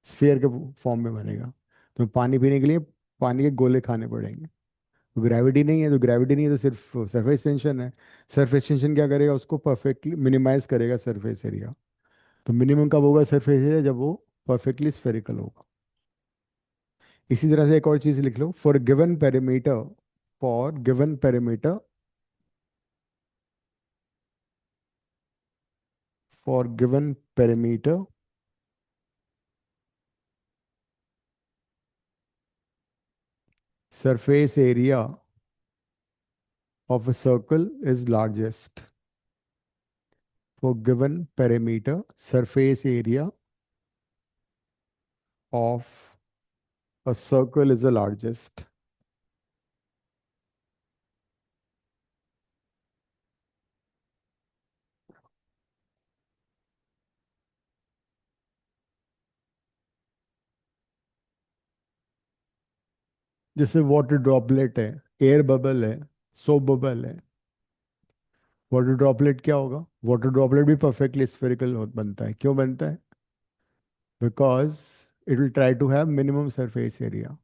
स्फेयर के फॉर्म में बनेगा। तो पानी पीने के लिए पानी के गोले खाने पड़ेंगे। तो ग्रेविटी नहीं है, तो ग्रेविटी नहीं है तो सिर्फ सरफेस टेंशन है। सरफेस टेंशन क्या करेगा? उसको परफेक्टली मिनिमाइज करेगा सरफेस एरिया। तो मिनिमम कब होगा सरफेस एरिया? जब वो परफेक्टली स्फेरिकल होगा। इसी तरह से एक और चीज लिख लो, for given perimeter, for given perimeter, for given perimeter surface area of a circle is largest। For given perimeter, surface area of a circle is the largest। जैसे वाटर ड्रॉपलेट है, एयर बबल है, सोप बबल है। वाटर ड्रॉपलेट क्या होगा? वाटर ड्रॉपलेट भी परफेक्टली स्फेरिकल बनता है। क्यों बनता है? Because it will try to have minimum surface area.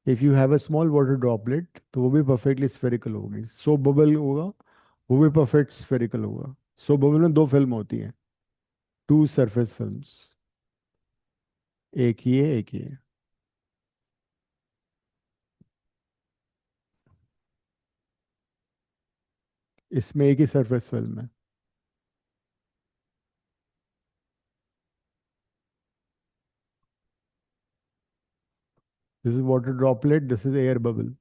If you have a small water droplet तो वो भी परफेक्टली स्फेरिकल होगी। सोप बबल होगा, वो भी परफेक्ट स्फेरिकल होगा। सोप बबल में दो फिल्म होती हैं, टू सरफेस फिल्म्स, एक ही है, एक ही है। इसमें एक ही सरफेस फिल्म है। This is water droplet, this is air bubble.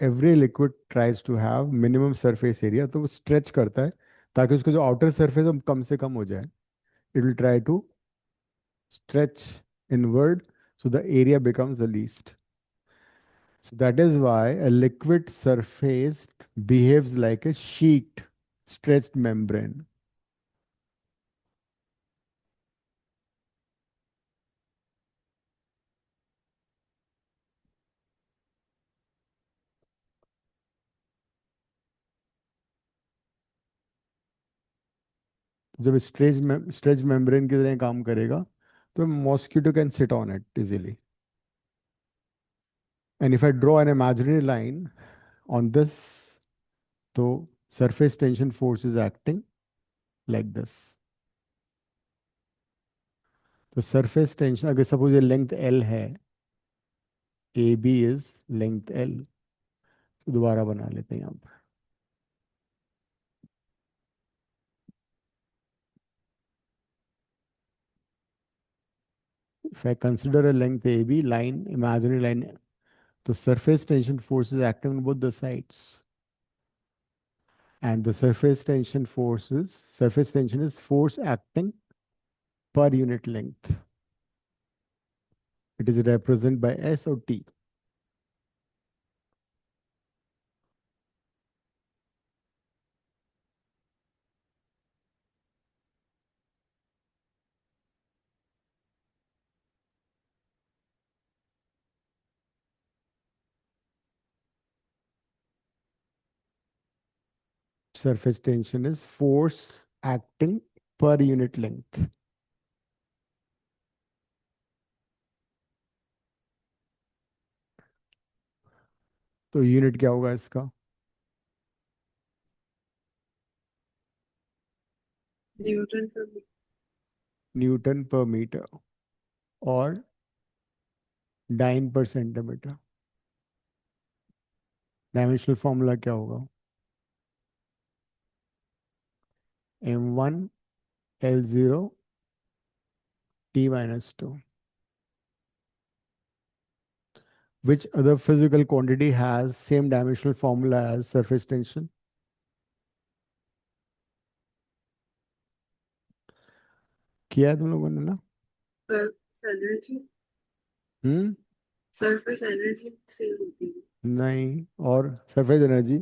Every liquid tries to have minimum surface area, तो वो स्ट्रेच करता है ताकि उसका जो आउटर सरफेस है वो कम से कम हो जाए। It will try to stretch inward so the area becomes the least। So that is why a liquid surface behaves like a sheet, stretched membrane। जब स्ट्रेच मेम्ब्रेन की तरह काम करेगा तो mosquito can sit on it easily. And if I draw an imaginary line on this, तो surface tension force is acting like this. तो सरफेस टेंशन, अगर सपोज ये लेंथ एल है, A B is length L, तो दोबारा बना लेते हैं यहाँ पर। If I consider a length AB line, imaginary line तो surface tension force is acting on both the sides. And the surface tension is force acting per unit length. It is represented by S or T. Surface tension is force acting per unit length. तो यूनिट क्या होगा इसका? न्यूटन पर न्यूटन पर मीटर और डाइन पर सेंटीमीटर. डायमेंशनल फॉर्मूला क्या होगा? m1 L0 T-2. Which other physical quantity has same dimensional formula as surface tension? किया है तुम लोगों ने ना? सरफेस एनर्जी हम्म. सरफेस एनर्जी से होती है. नहीं. और सरफेस एनर्जी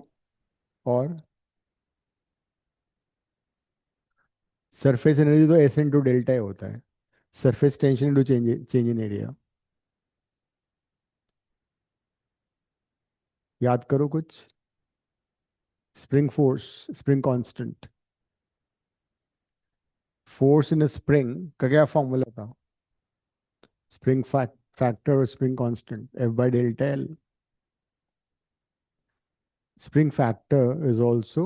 और सरफेस एनर्जी तो एस इंटू डेल्टा ही होता है. Surface tension into change in area. याद करो कुछ. Spring force, spring constant. Force in spring का क्या फॉर्मूला था? स्प्रिंग फैक्टर और spring constant F by delta L. Spring factor is also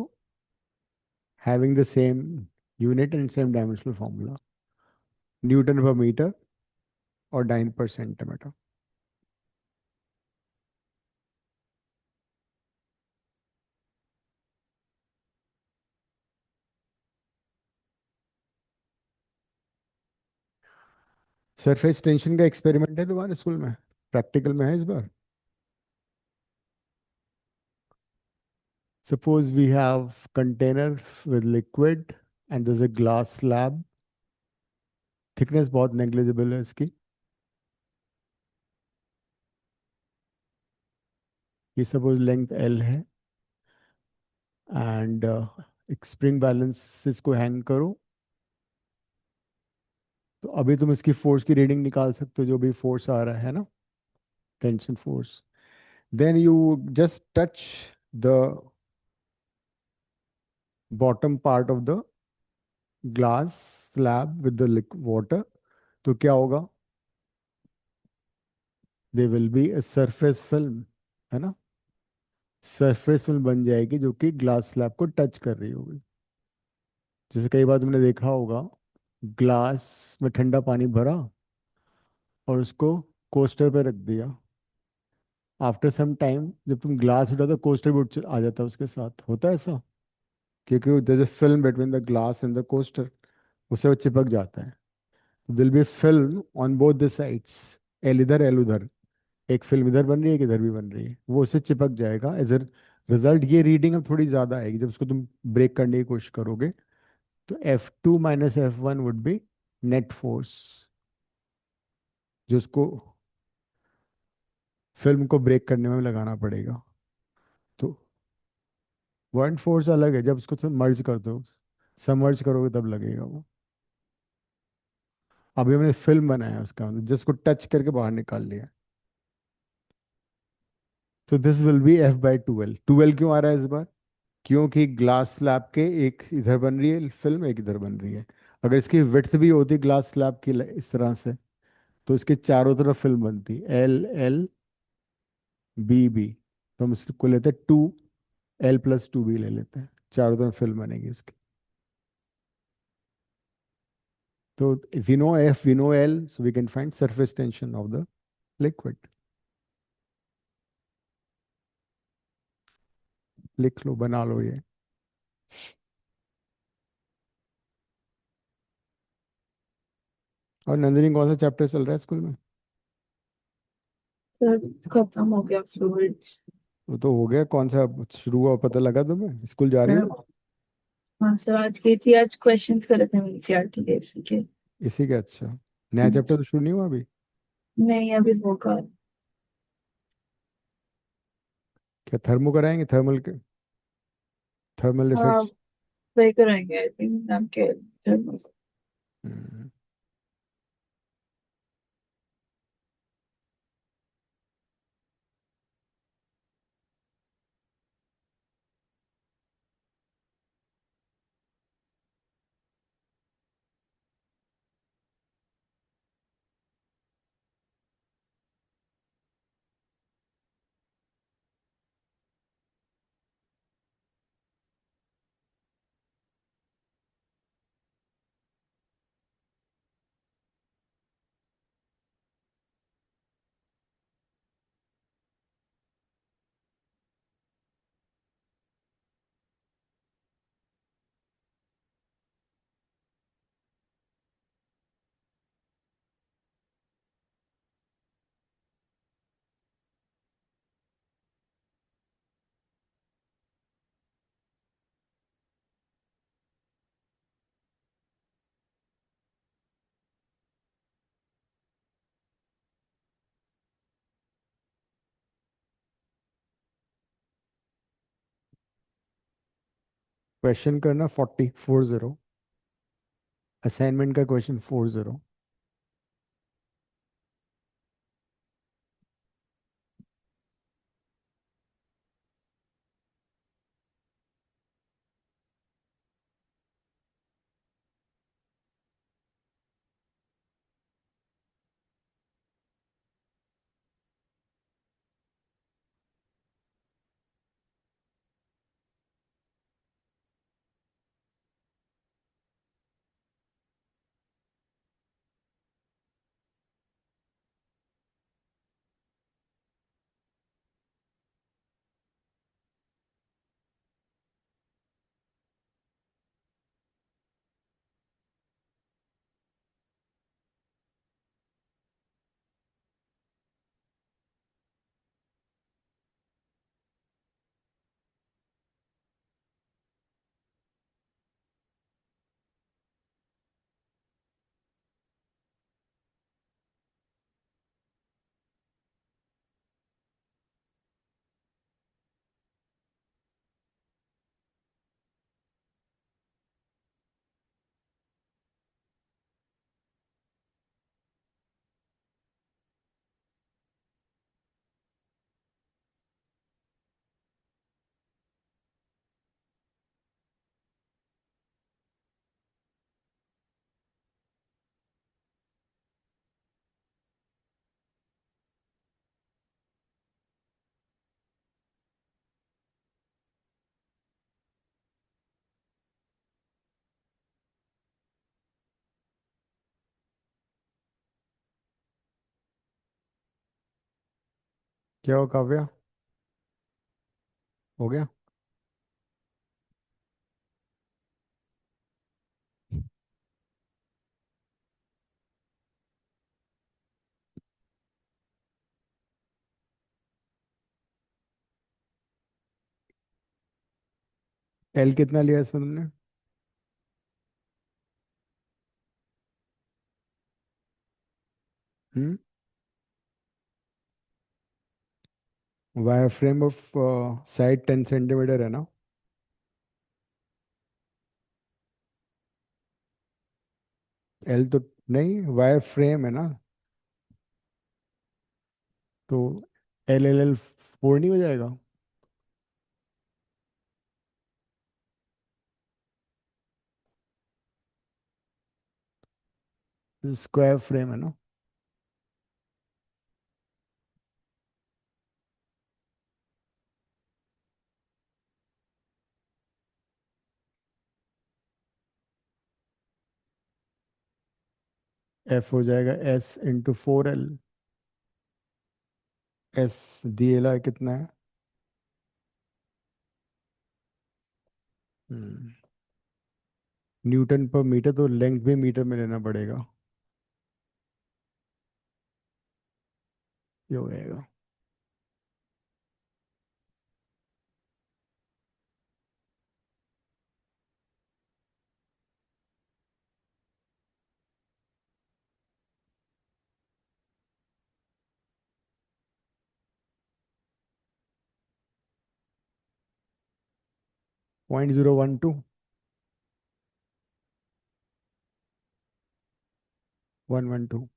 having the same unit and same dimensional formula. Newton per meter or dyne per centimeter. Surface tension का एक्सपेरिमेंट है तुम्हारे स्कूल में? प्रैक्टिकल में है इस बार? Suppose we have container with liquid and there's a glass slab. Thickness बहुत negligible है इसकी. ये suppose length L है and एक spring balance से इसको hang करो. तो अभी तुम इसकी फोर्स की रीडिंग निकाल सकते हो जो भी फोर्स आ रहा है ना, tension force. Then you just touch the bottom part of the glass slab with the water. तो क्या होगा? There will be a surface film, है ना? सरफेस फिल्म बन जाएगी जो कि ग्लास स्लैब को टच कर रही होगी. जैसे कई बार तुमने देखा होगा, ग्लास में ठंडा पानी भरा और उसको कोस्टर पे रख दिया. आफ्टर सम टाइम जब तुम ग्लास उठाते कोस्टर भी आ जाता है उसके साथ. होता है ऐसा? क्योंकि there is a film between the glass and the coaster. उससे वो चिपक जाता है. There'll be film on both the sides. L इधर एल उधर. एक फिल्म इधर बन रही है, एक इधर भी बन रही है. वो उससे चिपक जाएगा. एज अ रिजल्ट ये रीडिंग अब थोड़ी ज्यादा आएगी जब उसको तुम ब्रेक करने की कोशिश करोगे. तो F2 minus F1 would be net force जो उसको फिल्म को ब्रेक करने में लगाना पड़ेगा. तो वर्ल्ड फोर्स अलग है जब उसको तुम मर्ज कर दो. सबमर्ज करोगे तब लगेगा वो. अभी हमने फिल्म बनाया उसका मतलब जिसको टच करके बाहर निकाल लिया. तो this will be F/2L. 2L क्यों आ रहा है इस बार? क्योंकि ग्लास स्लैब के एक इधर बन रही है फिल्म, एक इधर बन रही है. अगर इसकी विड्थ भी होती ग्लास स्लैब की इस तरह से तो इसके चारों तरफ फिल्म बनती LL BB. तो हम इसको लेते हैं 2L+2B ले लेते हैं. चारों तरफ फिल्म बनेगी उसकी. तो if we know F, we know L, so we can find surface tension of the liquid. लिख लो, बना लो ये. और नंदिनी कौन सा चैप्टर चल रहा है स्कूल में? फिर खत्म हो गया फ्लूइड्स। वो तो हो गया, कौन सा शुरू हुआ पता लगा तुम्हें? स्कूल जा रही हो? हाँ सर, आज की थी, आज क्वेश्चंस कर रहे थे एनसीईआरटी के, इसी के। इसी का? अच्छा, नया चैप्टर तो शुरू नहीं हुआ अभी? नहीं, अभी होगा। क्या थर्मो कराएंगे? थर्मल के, थर्मल हाँ, इफेक्ट्स? वही कराएंगे आई थिंक मैम के। क्वेश्चन करना 40 असाइनमेंट का क्वेश्चन 40। क्या हो काव्या, हो गया? एल कितना लिया इसमें तुमने? Hmm. Wire frame of side 10 centimetre है ना? एल तो नहीं, वायर फ्रेम है ना? तो एल एल एल 4 नहीं हो जाएगा? स्क्वायर फ्रेम है ना? एफ हो जाएगा S × 4L। एस दिएला कितना है? हम्म, न्यूटन पर मीटर, तो लेंथ भी मीटर में लेना पड़ेगा। ये हो जाएगा। 0.012, 112।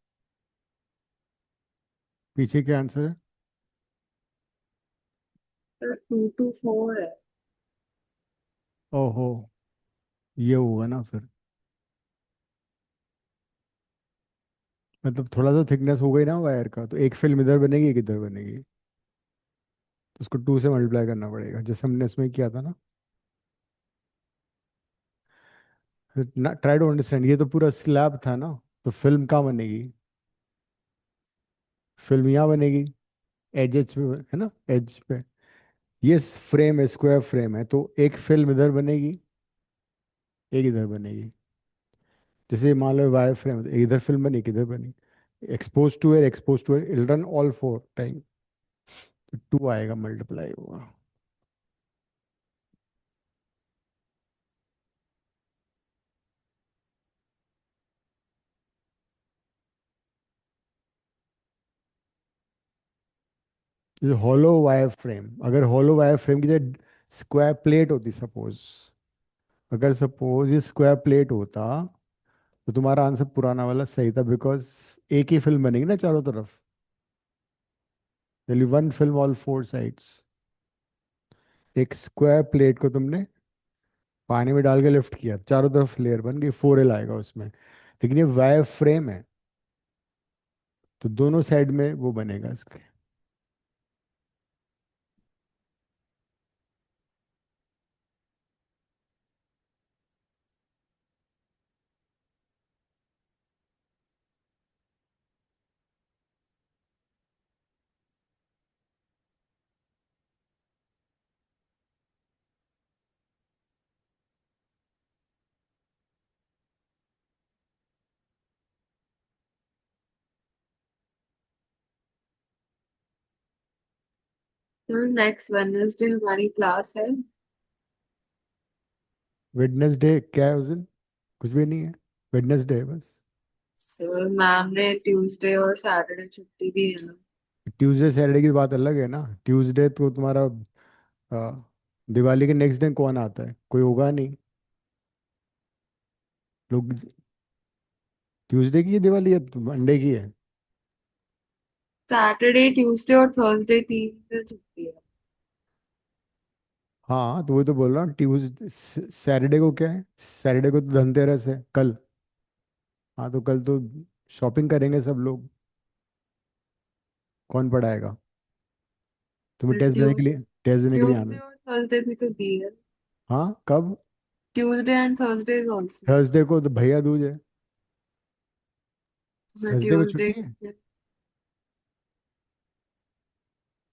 पीछे क्या आंसर है? 2 to 4 है। ओहो, ये होगा ना फिर। मतलब थोड़ा सा थिकनेस हो गई ना वायर का, तो एक फिल्म इधर बनेगी एक इधर बनेगी, तो उसको 2 से मल्टीप्लाई करना पड़ेगा, जैसे हमने इसमें किया था ना। ट्राई टू अंडरस्टैंड, ये तो पूरा स्लैब था ना, तो फिल्म कहाँ बनेगी? फिल्म यहाँ बनेगी, एज एज पे, है ना, एज पे। ये फ्रेम है, स्क्वायर फ्रेम है, तो एक फिल्म इधर बनेगी एक इधर बनेगी। जैसे मान लो वायर फ्रेम है, तो एक इधर फिल्म बनी एक इधर बनी। Expose to air ill run all 4 time, तो 2 आएगा, मल्टीप्लाई होगा। हॉलो वायर फ्रेम, अगर हॉलो वायर फ्रेम की जगह स्क्वायर प्लेट होती सपोज, अगर सपोज ये स्क्वायर प्लेट होता, तो तुम्हारा आंसर पुराना वाला सही था, बिकॉज एक ही फिल्म बनेगी ना चारों तरफ। One film all 4 sides. एक स्क्वायर प्लेट को तुमने पानी में डाल के लिफ्ट किया, चारों तरफ लेयर बन गई, 4L आएगा उसमें। लेकिन ये वायर फ्रेम है, तो दोनों साइड में वो बनेगा इसके। तो नेक्स्ट वेडनेसडे हमारी क्लास है। वेडनेसडे क्या है उस दिन? कुछ भी नहीं है, वेडनेसडे है बस। सर मैम ने ट्यूसडे और सैटरडे छुट्टी दी है ना। ट्यूसडे सैटरडे की बात अलग है ना। ट्यूसडे तो तुम्हारा दिवाली के नेक्स्ट डे कौन आता है? कोई होगा नहीं। लोग, ट्यूसडे की है दिवाली या मंडे की है? सैटरडे ट्यूसडे और थर्सडे 3 दिन छुट्टी है। हाँ, तो वही तो बोल रहा हूँ, ट्यूसडे सैटरडे को क्या है? सैटरडे को तो धनतेरस है कल। हाँ, तो कल तो शॉपिंग करेंगे सब लोग। कौन पढ़ाएगा? तुम्हें टेस्ट देने के लिए, टेस्ट देने के लिए ट्यूसडे आना। और थर्सडे भी तो दी है। हाँ, कब? Tuesday and Thursday is also. Thursday को तो भैया दूज है। सर थर्सडे को ट्यूसडे। छुट्टी है।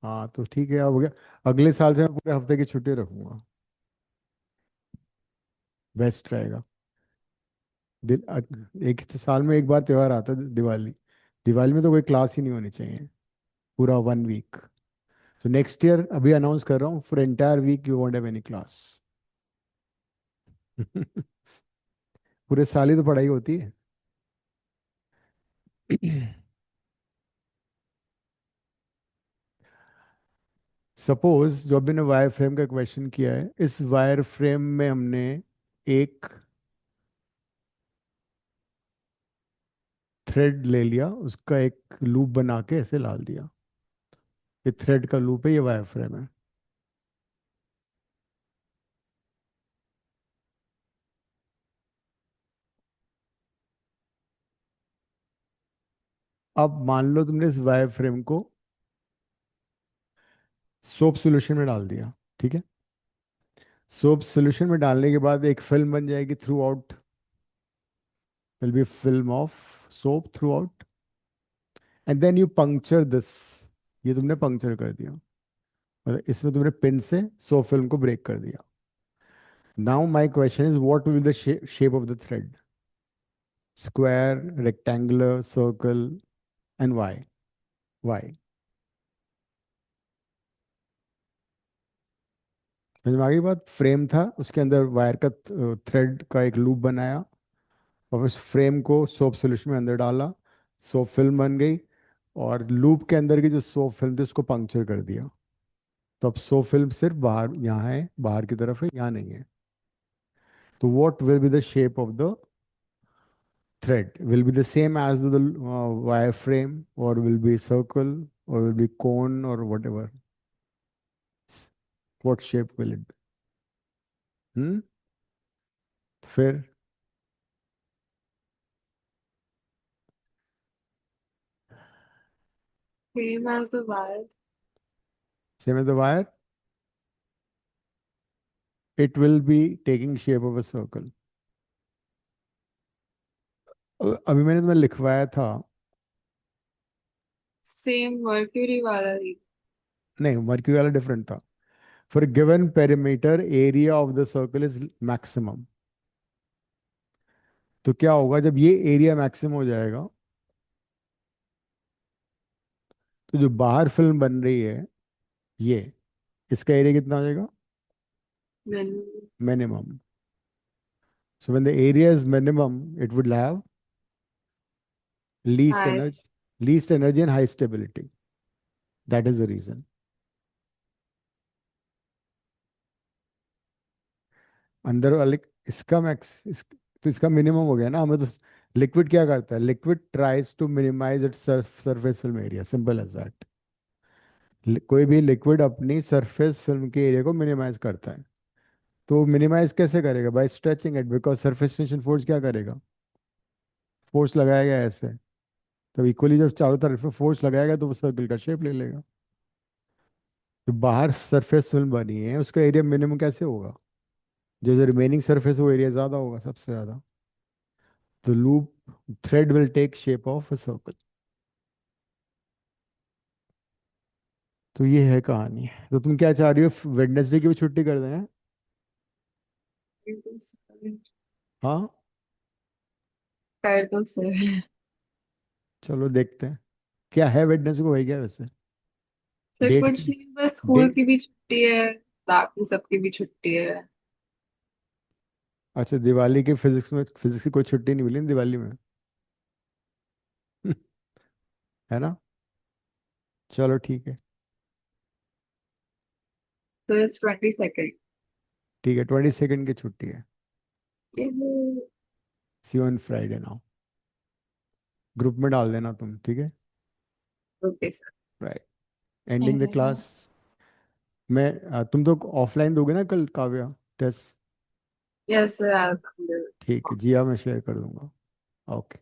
हाँ, तो ठीक है, अब हो गया। अगले साल से मैं पूरे हफ्ते की छुट्टी रखूंगा, बेस्ट रहेगा। एक साल में एक बार त्योहार आता है, दिवाली। दिवाली में तो कोई क्लास ही नहीं होनी चाहिए, पूरा 1 वीक। तो नेक्स्ट ईयर अभी अनाउंस कर रहा हूँ, for entire week you won't have any class. पूरे साल ही तो पढ़ाई होती है। सपोज जो अभी ने वायर फ्रेम का क्वेश्चन किया है, इस वायर फ्रेम में हमने एक थ्रेड ले लिया, उसका एक लूप बना के ऐसे डाल दिया। ये थ्रेड का लूप है, ये वायर फ्रेम है। अब मान लो तुमने इस वायर फ्रेम को सोप सॉल्यूशन में डाल दिया, ठीक है। सोप सॉल्यूशन में डालने के बाद एक फिल्म बन जाएगी throughout, will be film of soap throughout, and then you puncture this. ये तुमने पंक्चर कर दिया, मतलब इसमें तुमने पिन से सोप फिल्म को ब्रेक कर दिया। Now my question is what will the shape of the thread? Square, rectangular, circle, and why? Why? समझ में आ गई बात? फ्रेम था, उसके अंदर वायर का थ्रेड का एक लूप बनाया, और उस फ्रेम को सोप सॉल्यूशन में अंदर डाला, सोप फिल्म बन गई, और लूप के अंदर की जो सोप फिल्म थी उसको पंक्चर कर दिया। तो अब सोप फिल्म सिर्फ बाहर यहाँ है, बाहर की तरफ है, यहाँ नहीं है। तो what will be the shape of the thread? Will be the same as the wireframe, or will be circle, or will be cone, or whatever? What shape will it be? Hmm? फिर Same as the wire. same as the wire, it will be taking shape of a circle. अभी मैंने तुम्हें लिखवाया था, Same mercury वाला ही. नहीं मर्क्यूरी वाला डिफरेंट था. For a given perimeter, area of the circle is maximum. तो क्या होगा जब ये एरिया मैक्सिमम हो जाएगा, तो जो बाहर फिल्म बन रही है ये, इसका एरिया कितना हो जाएगा? Minimum. Minimum. So when the area is minimum, it would have least Highest. energy, least energy and high stability. That is the reason. अंदर वाले इसका तो इसका मिनिमम हो गया ना. हमें तो लिक्विड क्या करता है? Liquid tries to minimize its surface film area. Simple as that. कोई भी लिक्विड अपनी सरफेस फिल्म के एरिया को मिनिमाइज करता है. तो मिनिमाइज कैसे करेगा? By stretching it, because surface tension force क्या करेगा? फोर्स लगाएगा ऐसे. तो इक्वली जब चारों तरफ फोर्स लगाएगा तो वो सर्कल का शेप ले लेगा. जो बाहर सरफेस फिल्म बनी है उसका एरिया मिनिमम कैसे होगा? जो जो रिमेनिंग सरफेस वो एरिया ज्यादा होगा, सबसे ज्यादा. तो loop thread will take shape of a circle. तो ये है कहानी. तो तुम क्या चाह रही हो, वेडनेसडे की भी छुट्टी कर दें? हाँ, कर दो सर. चलो देखते हैं क्या है वेडनेसडे को. है क्या वैसे सर डेट? कुछ नहीं, बस स्कूल डेट? की भी छुट्टी है, बाकी सबकी भी छुट्टी है. अच्छा, दिवाली की फिजिक्स की कोई छुट्टी नहीं मिली ना दिवाली में. है ना. चलो ठीक है. तो इट्स 22nd. ठीक है, 22 की छुट्टी है. See you on Friday now. Group में डाल देना तुम, ठीक है. Okay sir. Right. Ending the class. तुम तो ऑफलाइन दोगे ना कल Kavya test? Yes sir, I will. ठीक है, जिया मैं शेयर कर दूंगा. ओके.